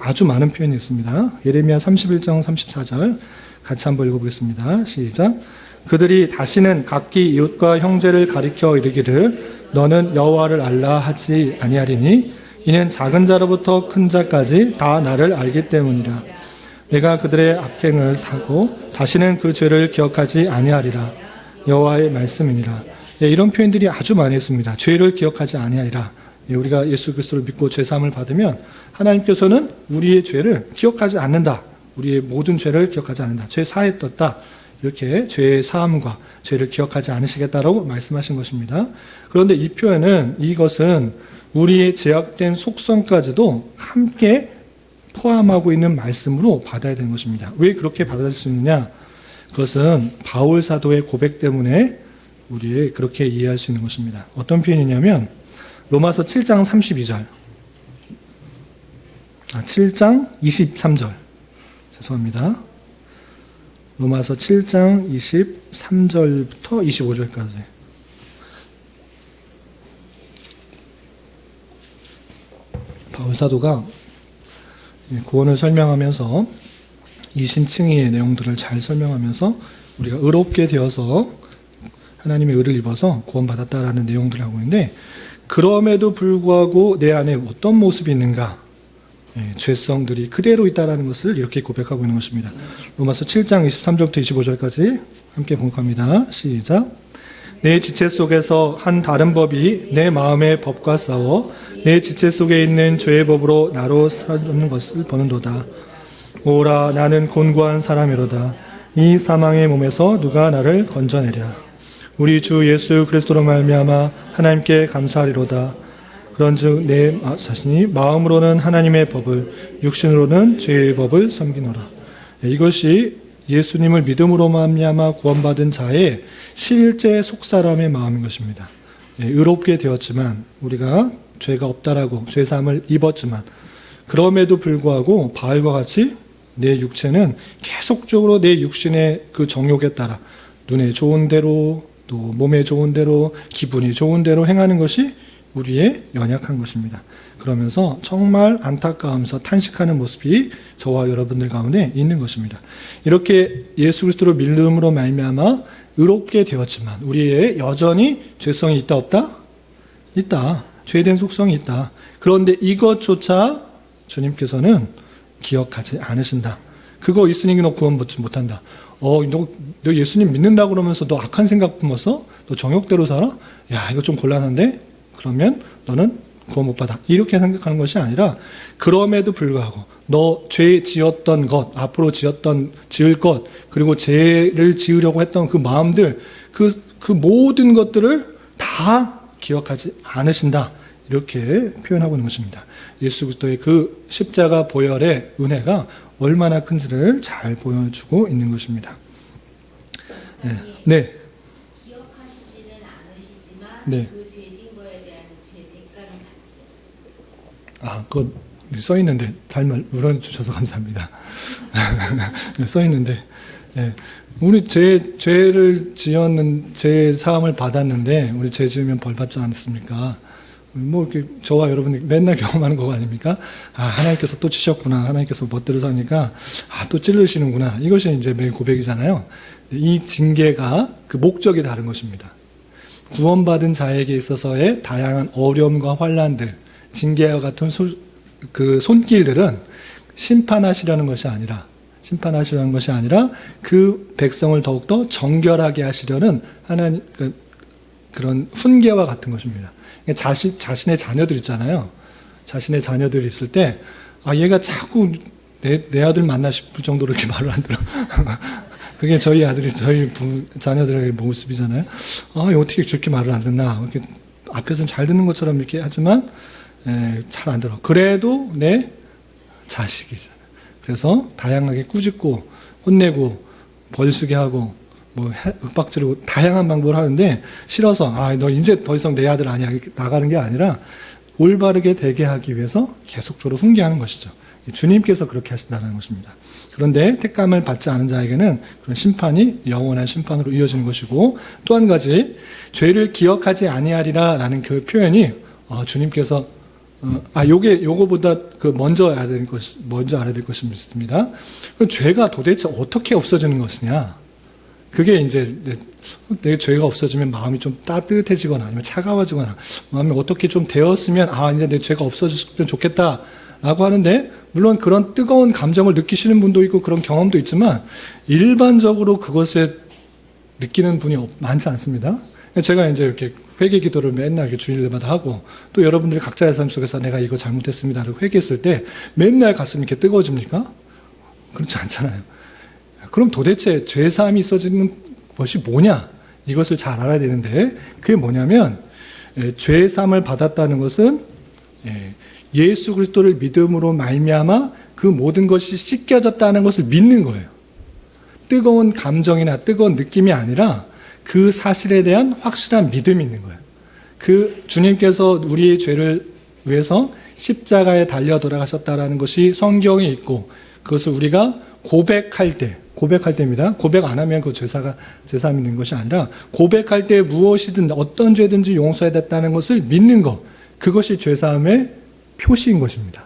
아주 많은 표현이 있습니다. 예레미야 31장 34절 같이 한번 읽어보겠습니다. 시작. 그들이 다시는 각기 이웃과 형제를 가리켜 이르기를 너는 여호와를 알라 하지 아니하리니 이는 작은 자로부터 큰 자까지 다 나를 알기 때문이라. 내가 그들의 악행을 사고 다시는 그 죄를 기억하지 아니하리라. 여호와의 말씀이니라. 예, 이런 표현들이 아주 많이 있습니다. 죄를 기억하지 아니하리라. 예, 우리가 예수 그리스도를 믿고 죄사함을 받으면 하나님께서는 우리의 죄를 기억하지 않는다. 우리의 모든 죄를 기억하지 않는다. 죄 사했었다. 이렇게 죄의 사함과 죄를 기억하지 않으시겠다라고 말씀하신 것입니다. 그런데 이 표현은, 이것은 우리의 제약된 속성까지도 함께 포함하고 있는 말씀으로 받아야 되는 것입니다. 왜 그렇게 받아들일 수 있느냐? 그것은 바울 사도의 고백 때문에 우리 그렇게 이해할 수 있는 것입니다. 어떤 표현이냐면 로마서 7장 32절 7장 23절 죄송합니다. 로마서 7장 23절부터 25절까지 바울 사도가 구원을 설명하면서 이신칭의의 내용들을 잘 설명하면서 우리가 의롭게 되어서 하나님의 의를 입어서 구원받았다라는 내용들을 하고 있는데, 그럼에도 불구하고 내 안에 어떤 모습이 있는가, 죄성들이 그대로 있다는 것을 이렇게 고백하고 있는 것입니다. 로마서 7장 23절부터 25절까지 함께 봉독합니다. 시작. 내 지체 속에서 한 다른 법이 내 마음의 법과 싸워 내 지체 속에 있는 죄의 법으로 나로 사는 것을 보는도다. 오라, 나는 곤고한 사람이로다. 이 사망의 몸에서 누가 나를 건져내랴. 우리 주 예수 그리스도로 말미암아 하나님께 감사하리로다. 그런즉 내 자신이 마음으로는 하나님의 법을, 육신으로는 죄의 법을 섬기노라. 이것이 예수님을 믿음으로 말미암아 구원받은 자의 실제 속사람의 마음인 것입니다. 의롭게 되었지만, 우리가 죄가 없다라고 죄사함을 입었지만, 그럼에도 불구하고 바알과 같이 내 육체는 계속적으로 내 육신의 그 정욕에 따라 눈에 좋은 대로, 또 몸에 좋은 대로, 기분이 좋은 대로 행하는 것이 우리의 연약한 것입니다. 그러면서 정말 안타까우면서 탄식하는 모습이 저와 여러분들 가운데 있는 것입니다. 이렇게 예수 그리스도로 믿음으로 말미암아 의롭게 되었지만 우리의 여전히 죄성이 있다 없다? 있다. 죄된 속성이 있다. 그런데 이것조차 주님께서는 기억하지 않으신다. 그거 있으니 너 구원 받지 못한다. 너 예수님 믿는다고 그러면서 너 악한 생각 품었어? 너 정욕대로 살아? 야, 이거 좀 곤란한데? 그러면 너는 구원 못 받아. 이렇게 생각하는 것이 아니라, 그럼에도 불구하고 너 죄 지었던 것, 앞으로 지을 것, 그리고 죄를 지으려고 했던 그 마음들, 그 모든 것들을 다 기억하지 않으신다. 이렇게 표현하고 있는 것입니다. 예수 그리스도의 그 십자가 보혈의 은혜가 얼마나 큰지를 잘 보여주고 있는 것입니다. 네. 기억하시지는 않으시지만 네. 그 죄진 거에 대한 제 대가는 받죠. 그거 써 있는데 잘 물어주셔서 감사합니다. 써 있는데, 우리 죄를 지었는 죄 사함을 받았는데 우리 죄 지으면 벌 받지 않습니까? 뭐 이렇게 저와 여러분이 맨날 경험하는 거 아닙니까? 아, 하나님께서 또 치셨구나. 하나님께서 멋대로 사니까 또 찌르시는구나. 이것이 이제 매일 고백이잖아요. 이 징계가 그 목적이 다른 것입니다. 구원받은 자에게 있어서의 다양한 어려움과 환난들, 징계와 같은 그 손길들은 심판하시려는 것이 아니라 그 백성을 더욱더 정결하게 하시려는 하나님 그런 훈계와 같은 것입니다. 자신의 자녀들 있잖아요. 자신의 자녀들이 있을 때, 아, 얘가 자꾸 내 아들 만나 싶을 정도로 이렇게 말을 안 들어. 그게 저희 자녀들의 모습이잖아요. 아, 어떻게 저렇게 말을 안 듣나. 이렇게 앞에서는 잘 듣는 것처럼 이렇게 하지만, 잘 안 들어. 그래도 내 자식이잖아요. 그래서 다양하게 꾸짖고, 혼내고, 벌쓰게 하고, 뭐 윽박지르고 다양한 방법을 하는데 싫어서 아, 너 이제 더 이상 내 아들 아니야 이렇게 나가는 게 아니라 올바르게 되게 하기 위해서 계속적으로 훈계하는 것이죠. 주님께서 그렇게 하신다는 것입니다. 그런데 택감을 받지 않은 자에게는 그런 심판이 영원한 심판으로 이어지는 것이고 또 한 가지 죄를 기억하지 아니하리라라는 그 표현이 주님께서 요거보다 먼저 알아야 될 것이 있습니다. 죄가 도대체 어떻게 없어지는 것이냐? 그게 이제 내 죄가 없어지면 마음이 좀 따뜻해지거나 아니면 차가워지거나 마음이 어떻게 좀 되었으면 이제 내 죄가 없어졌으면 좋겠다라고 하는데 물론 그런 뜨거운 감정을 느끼시는 분도 있고 그런 경험도 있지만 일반적으로 그것에 느끼는 분이 많지 않습니다. 제가 이제 이렇게 회개 기도를 맨날 이렇게 주일마다 하고 또 여러분들이 각자의 삶 속에서 내가 이거 잘못했습니다라고 회개했을 때 맨날 가슴이 이렇게 뜨거워집니까? 그렇지 않잖아요. 그럼 도대체 죄사함이 있어지는 것이 뭐냐? 이것을 잘 알아야 되는데 그게 뭐냐면 죄사함을 받았다는 것은 예수 그리스도를 믿음으로 말미암아 그 모든 것이 씻겨졌다는 것을 믿는 거예요. 뜨거운 감정이나 뜨거운 느낌이 아니라 그 사실에 대한 확실한 믿음이 있는 거예요. 그 주님께서 우리의 죄를 위해서 십자가에 달려 돌아가셨다라는 것이 성경에 있고 그것을 우리가 고백할 때입니다. 고백 안 하면 그 죄사함이 있는 것이 아니라 고백할 때 무엇이든 어떤 죄든지 용서해졌다는 것을 믿는 것. 그것이 죄사함의 표시인 것입니다.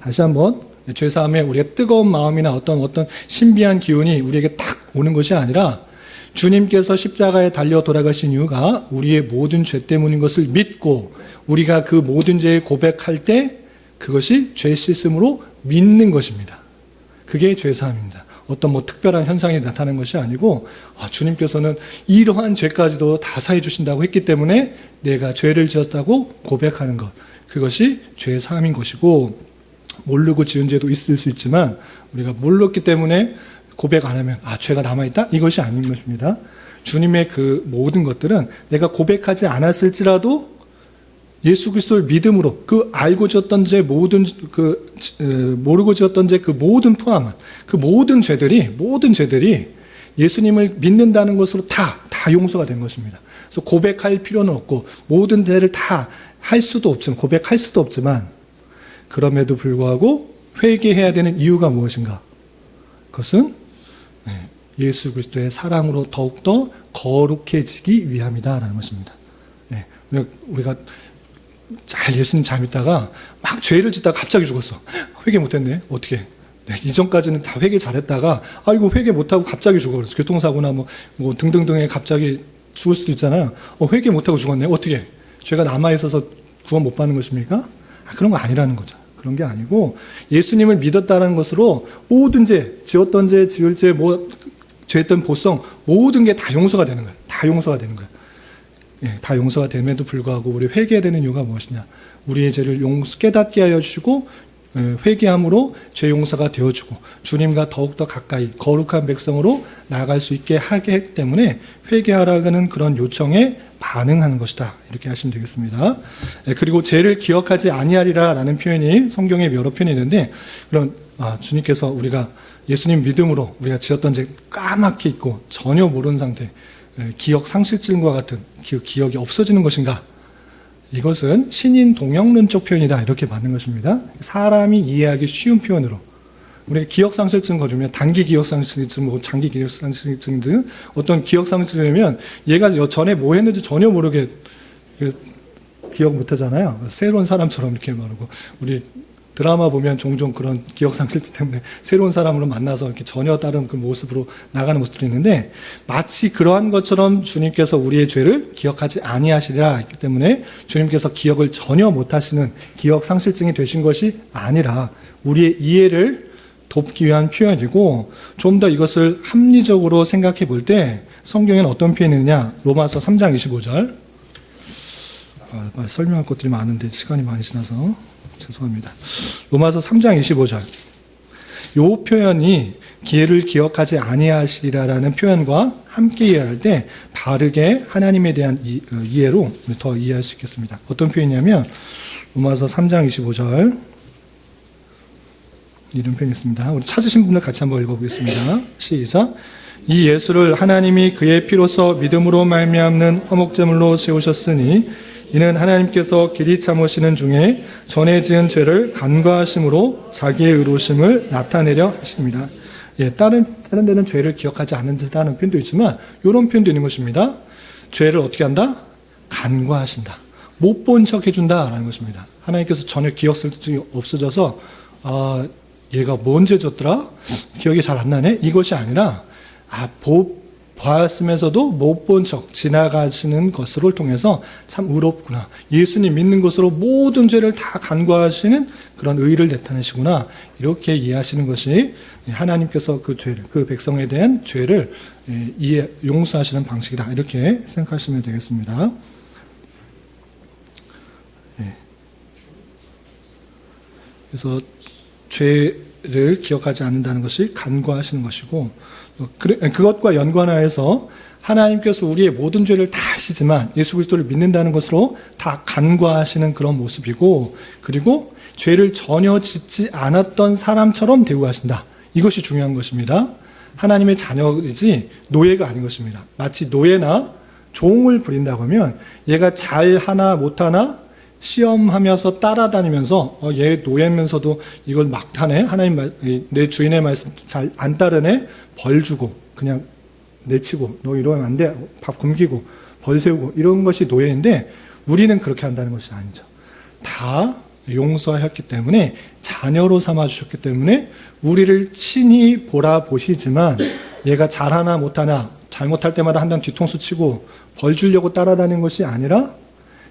다시 한번 죄사함에 우리가 뜨거운 마음이나 어떤 신비한 기운이 우리에게 탁 오는 것이 아니라 주님께서 십자가에 달려 돌아가신 이유가 우리의 모든 죄 때문인 것을 믿고 우리가 그 모든 죄를 고백할 때 그것이 죄 씻음으로 믿는 것입니다. 그게 죄사함입니다. 어떤 특별한 현상이 나타나는 것이 아니고 주님께서는 이러한 죄까지도 다 사해 주신다고 했기 때문에 내가 죄를 지었다고 고백하는 것. 그것이 죄사함인 것이고 모르고 지은 죄도 있을 수 있지만 우리가 몰랐기 때문에 고백 안 하면 죄가 남아있다? 이것이 아닌 것입니다. 주님의 그 모든 것들은 내가 고백하지 않았을지라도 예수 그리스도를 믿음으로 그 알고 지었던 죄 모든 모르고 지었던 죄 그 모든 포함한 그 모든 죄들이 예수님을 믿는다는 것으로 다 용서가 된 것입니다. 그래서 고백할 필요는 없고 모든 죄를 다 할 수도 없지만 고백할 수도 없지만 그럼에도 불구하고 회개해야 되는 이유가 무엇인가? 그것은 예수 그리스도의 사랑으로 더욱더 거룩해지기 위함이다라는 것입니다. 우리가 예수님 잘 믿다가 막 죄를 짓다가 갑자기 죽었어. 회개 못했네. 어떻게? 이전까지는 다 회개 잘했다가 이거 회개 못하고 갑자기 죽어버렸어. 교통사고나 뭐 등등등에 갑자기 죽을 수도 있잖아요. 회개 못하고 죽었네. 어떻게? 죄가 남아있어서 구원 못 받는 것입니까? 그런 거 아니라는 거죠. 그런 게 아니고 예수님을 믿었다는 것으로 모든 죄, 지었던 죄, 지을 죄, 죄했던 보성 모든 게 다 용서가 되는 거예요. 다 용서가 되는 거예요. 다 용서가 됨에도 불구하고 우리 회개해야 되는 이유가 무엇이냐? 우리의 죄를 깨닫게 하여 주시고 회개함으로 죄 용서가 되어주고 주님과 더욱더 가까이 거룩한 백성으로 나아갈 수 있게 하기 때문에 회개하라는 그런 요청에 반응하는 것이다. 이렇게 하시면 되겠습니다. 그리고 죄를 기억하지 아니하리라라는 표현이 성경에 여러 편이 있는데 그런 주님께서 우리가 예수님 믿음으로 우리가 지었던 죄 까맣게 있고 전혀 모르는 상태 기억 상실증과 같은 기억이 없어지는 것인가? 이것은 신인 동영론적 표현이다 이렇게 받는 것입니다. 사람이 이해하기 쉬운 표현으로 우리가 기억상실증 걸으면 단기 기억상실증, 장기 기억상실증 등 어떤 기억상실증이면 얘가 전에 뭐 했는지 전혀 모르게 기억 못 하잖아요. 새로운 사람처럼 이렇게 말하고, 우리 드라마 보면 종종 그런 기억 상실증 때문에 새로운 사람으로 만나서 이렇게 전혀 다른 그 모습으로 나가는 모습들이 있는데, 마치 그러한 것처럼 주님께서 우리의 죄를 기억하지 아니하시리라 했기 때문에 주님께서 기억을 전혀 못하시는 기억 상실증이 되신 것이 아니라 우리의 이해를 돕기 위한 표현이고, 좀 더 이것을 합리적으로 생각해 볼 때 성경에는 어떤 표현이 있느냐. 로마서 3장 25절. 설명할 것들이 많은데 시간이 많이 지나서 죄송합니다. 로마서 3장 25절. 이 표현이 기회를 기억하지 아니하시리라라는 표현과 함께 이해할 때 바르게 하나님에 대한 이해로 더 이해할 수 있겠습니다. 어떤 표현이냐면 로마서 3장 25절 이런 표현이 있습니다. 우리 찾으신 분들 같이 한번 읽어보겠습니다. 시작. 이 예수를 하나님이 그의 피로써 믿음으로 말미암는 화목제물로 세우셨으니 이는 하나님께서 길이 참으시는 중에 전에 지은 죄를 간과하심으로 자기의 의로우심을 나타내려 하십니다. 예, 다른 데는 죄를 기억하지 않는다는 표현도 있지만 이런 표현도 있는 것입니다. 죄를 어떻게 한다? 간과하신다. 못 본 척 해준다라는 것입니다. 하나님께서 전혀 기억이 없어져서 얘가 뭔 죄 졌더라? 기억이 잘 안 나네? 이것이 아니라 보았으면서도 못 본 척 지나가시는 것을 통해서 참 의롭구나. 예수님 믿는 것으로 모든 죄를 다 간과하시는 그런 의를 나타내시구나. 이렇게 이해하시는 것이 하나님께서 그 죄를, 그 백성에 대한 죄를 용서하시는 방식이다. 이렇게 생각하시면 되겠습니다. 그래서 죄를 기억하지 않는다는 것이 간과하시는 것이고, 그것과 연관하여서 하나님께서 우리의 모든 죄를 다 아시지만 예수 그리스도를 믿는다는 것으로 다 간과하시는 그런 모습이고, 그리고 죄를 전혀 짓지 않았던 사람처럼 대우하신다. 이것이 중요한 것입니다. 하나님의 자녀이지 노예가 아닌 것입니다. 마치 노예나 종을 부린다고 하면 얘가 잘하나 못하나 시험하면서 따라다니면서 얘 노예면서도 이걸 막타네. 하나님 내 주인의 말씀 잘 안 따르네. 벌 주고 그냥 내치고 너 이러면 안 돼. 밥 굶기고 벌 세우고 이런 것이 노예인데 우리는 그렇게 한다는 것이 아니죠. 다 용서했기 때문에 자녀로 삼아주셨기 때문에 우리를 친히 보시지만 얘가 잘하나 못하나 잘못할 때마다 한 단 뒤통수 치고 벌 주려고 따라다니는 것이 아니라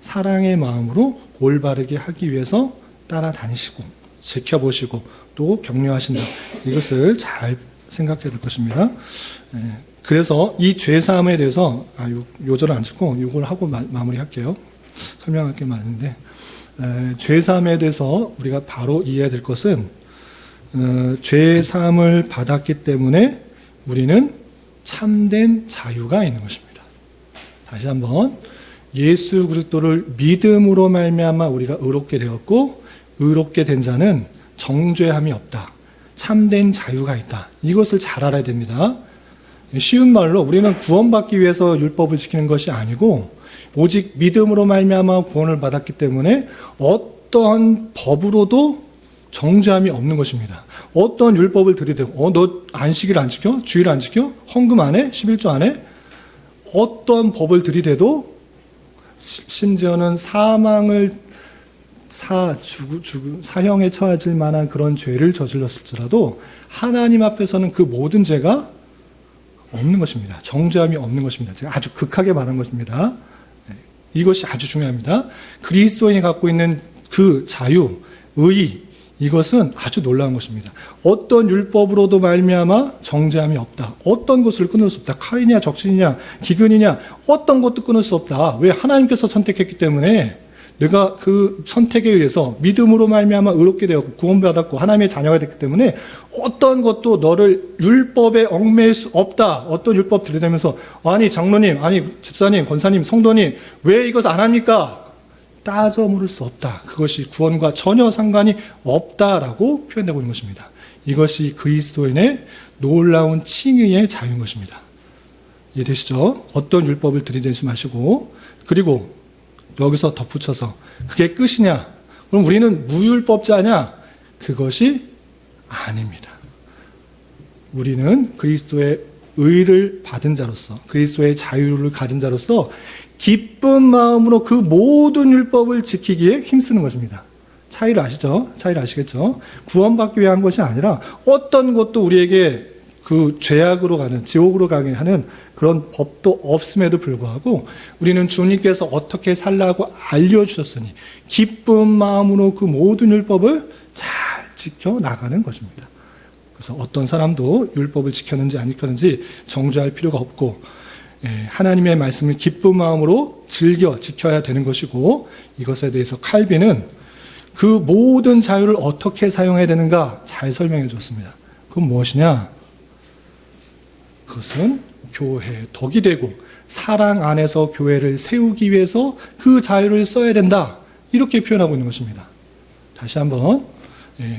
사랑의 마음으로 올바르게 하기 위해서 따라다니시고 지켜보시고 또 격려하신다. 이것을 잘 생각해야 될 것입니다. 그래서 이 죄사함에 대해서 요절을 안 찍고 이걸 하고 마무리할게요. 설명할 게 많은데 죄사함에 대해서 우리가 바로 이해해야 될 것은 죄사함을 받았기 때문에 우리는 참된 자유가 있는 것입니다. 다시 한번 예수 그리스도를 믿음으로 말미암아 우리가 의롭게 되었고 의롭게 된 자는 정죄함이 없다. 참된 자유가 있다. 이것을 잘 알아야 됩니다. 쉬운 말로 우리는 구원받기 위해서 율법을 지키는 것이 아니고 오직 믿음으로 말미암아 구원을 받았기 때문에 어떠한 법으로도 정죄함이 없는 것입니다. 어떤 율법을 들이대고 너 안식일 안 지켜? 주일 안 지켜? 헌금 안 해? 11조 안 해? 어떤 법을 들이대도 심지어는 사형에 처해질 만한 그런 죄를 저질렀을지라도 하나님 앞에서는 그 모든 죄가 없는 것입니다. 정죄함이 없는 것입니다. 제가 아주 극하게 말한 것입니다. 이것이 아주 중요합니다. 그리스도인이 갖고 있는 그 자유, 의, 이것은 아주 놀라운 것입니다. 어떤 율법으로도 말미암아 정죄함이 없다. 어떤 것을 끊을 수 없다. 칼이냐 적신이냐 기근이냐 어떤 것도 끊을 수 없다. 왜? 하나님께서 선택했기 때문에 내가 그 선택에 의해서 믿음으로 말미암아 의롭게 되었고 구원받았고 하나님의 자녀가 됐기 때문에 어떤 것도 너를 율법에 얽매일 수 없다. 어떤 율법 들이대면서 아니 장로님, 아니 집사님, 권사님, 성도님 왜 이것 안 합니까? 따져 물을 수 없다. 그것이 구원과 전혀 상관이 없다라고 표현되고 있는 것입니다. 이것이 그리스도인의 놀라운 칭의의 자유인 것입니다. 이해되시죠? 어떤 율법을 들이대지 마시고 그리고 여기서 덧붙여서 그게 끝이냐? 그럼 우리는 무율법자냐? 그것이 아닙니다. 우리는 그리스도의 의를 받은 자로서 그리스도의 자유를 가진 자로서 기쁜 마음으로 그 모든 율법을 지키기에 힘쓰는 것입니다. 차이를 아시죠? 차이를 아시겠죠? 구원받기 위한 것이 아니라 어떤 것도 우리에게 그 죄악으로 가는, 지옥으로 가게 하는 그런 법도 없음에도 불구하고 우리는 주님께서 어떻게 살라고 알려주셨으니 기쁜 마음으로 그 모든 율법을 잘 지켜 나가는 것입니다. 그래서 어떤 사람도 율법을 지켰는지 안 지켰는지 정죄할 필요가 없고, 하나님의 말씀을 기쁜 마음으로 즐겨 지켜야 되는 것이고, 이것에 대해서 칼빈은 그 모든 자유를 어떻게 사용해야 되는가 잘 설명해 줬습니다. 그건 무엇이냐? 그것은 교회의 덕이 되고 사랑 안에서 교회를 세우기 위해서 그 자유를 써야 된다. 이렇게 표현하고 있는 것입니다. 다시 한번,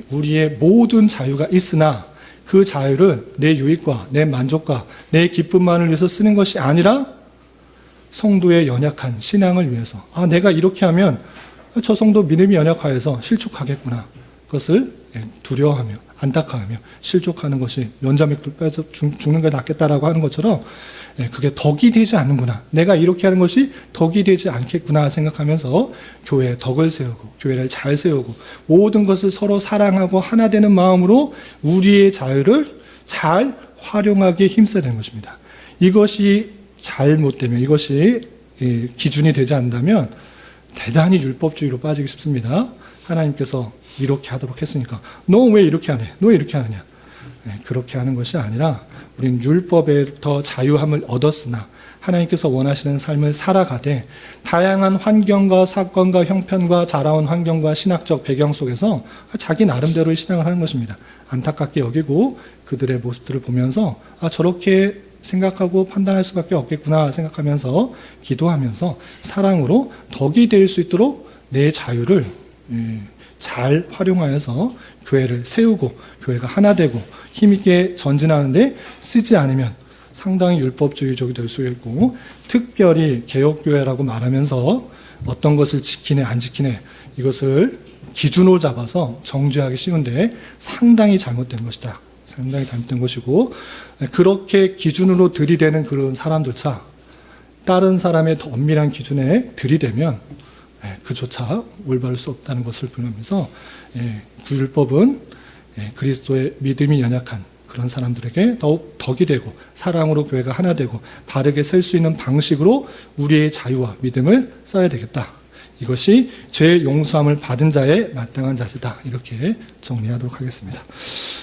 우리의 모든 자유가 있으나 그 자유를 내 유익과 내 만족과 내 기쁨만을 위해서 쓰는 것이 아니라 성도의 연약한 신앙을 위해서, 내가 이렇게 하면 저 성도 믿음이 연약하여서 실족하겠구나. 그것을 두려워하며 안타까워하며 실족하는 것이 연자맥도 빼서 죽는 게 낫겠다라고 하는 것처럼 그게 덕이 되지 않는구나. 내가 이렇게 하는 것이 덕이 되지 않겠구나 생각하면서 교회의 덕을 세우고 교회를 잘 세우고 모든 것을 서로 사랑하고 하나 되는 마음으로 우리의 자유를 잘 활용하기에 힘써야 되는 것입니다. 이것이 잘못되면, 이것이 기준이 되지 않는다면 대단히 율법주의로 빠지기 쉽습니다. 하나님께서 이렇게 하도록 했으니까 너 왜 이렇게 하냐? 너 왜 이렇게 하느냐? 그렇게 하는 것이 아니라 우리는 율법에부터 자유함을 얻었으나 하나님께서 원하시는 삶을 살아가되 다양한 환경과 사건과 형편과 자라온 환경과 신학적 배경 속에서 자기 나름대로의 신앙을 하는 것입니다. 안타깝게 여기고 그들의 모습들을 보면서 저렇게 생각하고 판단할 수밖에 없겠구나 생각하면서 기도하면서 사랑으로 덕이 될 수 있도록 내 자유를 잘 활용하여서 교회를 세우고 교회가 하나 되고 힘있게 전진하는데 쓰지 않으면 상당히 율법주의적이 될 수 있고, 특별히 개혁교회라고 말하면서 어떤 것을 지키네 안 지키네 이것을 기준으로 잡아서 정죄하기 쉬운데 상당히 잘못된 것이다. 상당히 잘못된 것이고, 그렇게 기준으로 들이대는 그런 사람조차 다른 사람의 더 엄밀한 기준에 들이대면 그조차 올바를 수 없다는 것을 표현하면서 구율법은 그리스도의 믿음이 연약한 그런 사람들에게 더욱 덕이 되고 사랑으로 교회가 하나 되고 바르게 설 수 있는 방식으로 우리의 자유와 믿음을 써야 되겠다. 이것이 죄 용서함을 받은 자의 마땅한 자세다. 이렇게 정리하도록 하겠습니다.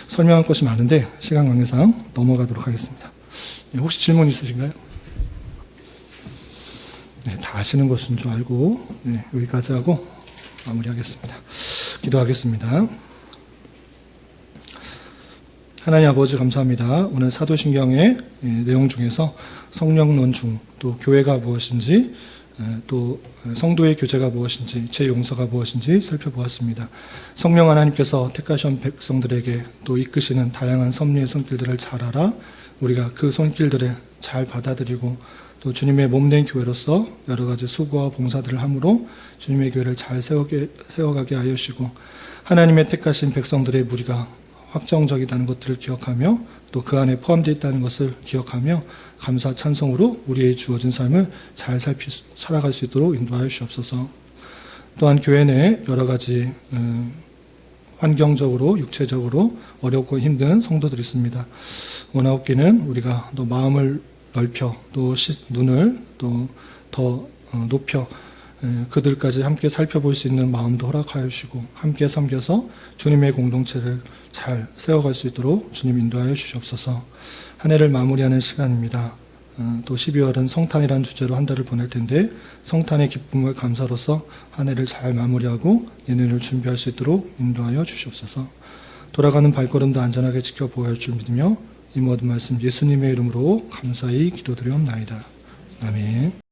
설명할 것이 많은데 시간 관계상 넘어가도록 하겠습니다. 혹시 질문 있으신가요? 다 아시는 것인 줄 알고 여기까지 하고 마무리하겠습니다. 기도하겠습니다. 하나님 아버지 감사합니다. 오늘 사도신경의 내용 중에서 성령론 중 또 교회가 무엇인지 또 성도의 교제가 무엇인지 제 용서가 무엇인지 살펴보았습니다. 성령 하나님께서 택하신 백성들에게 또 이끄시는 다양한 섭리의 손길들을 잘 알아 우리가 그 손길들을 잘 받아들이고 또 주님의 몸된 교회로서 여러 가지 수고와 봉사들을 함으로 주님의 교회를 잘 세워가게 하여 주시고 하나님의 택하신 백성들의 무리가 확정적이다는 것들을 기억하며 또 그 안에 포함되어 있다는 것을 기억하며 감사 찬송으로 우리의 주어진 삶을 잘 살아갈 수 있도록 인도하여 주옵소서. 또한 교회 내 여러 가지 환경적으로 육체적으로 어렵고 힘든 성도들이 있습니다. 원하옵기는 우리가 또 마음을 넓혀 또 눈을 또 더 높여 그들까지 함께 살펴볼 수 있는 마음도 허락하여 주시고 함께 섬겨서 주님의 공동체를 잘 세워갈 수 있도록 주님 인도하여 주시옵소서. 한 해를 마무리하는 시간입니다. 또 12월은 성탄이라는 주제로 한 달을 보낼 텐데 성탄의 기쁨과 감사로서 한 해를 잘 마무리하고 내년을 준비할 수 있도록 인도하여 주시옵소서. 돌아가는 발걸음도 안전하게 지켜보아야 할 줄 믿으며 이 모든 말씀 예수님의 이름으로 감사히 기도드리옵나이다. 아멘.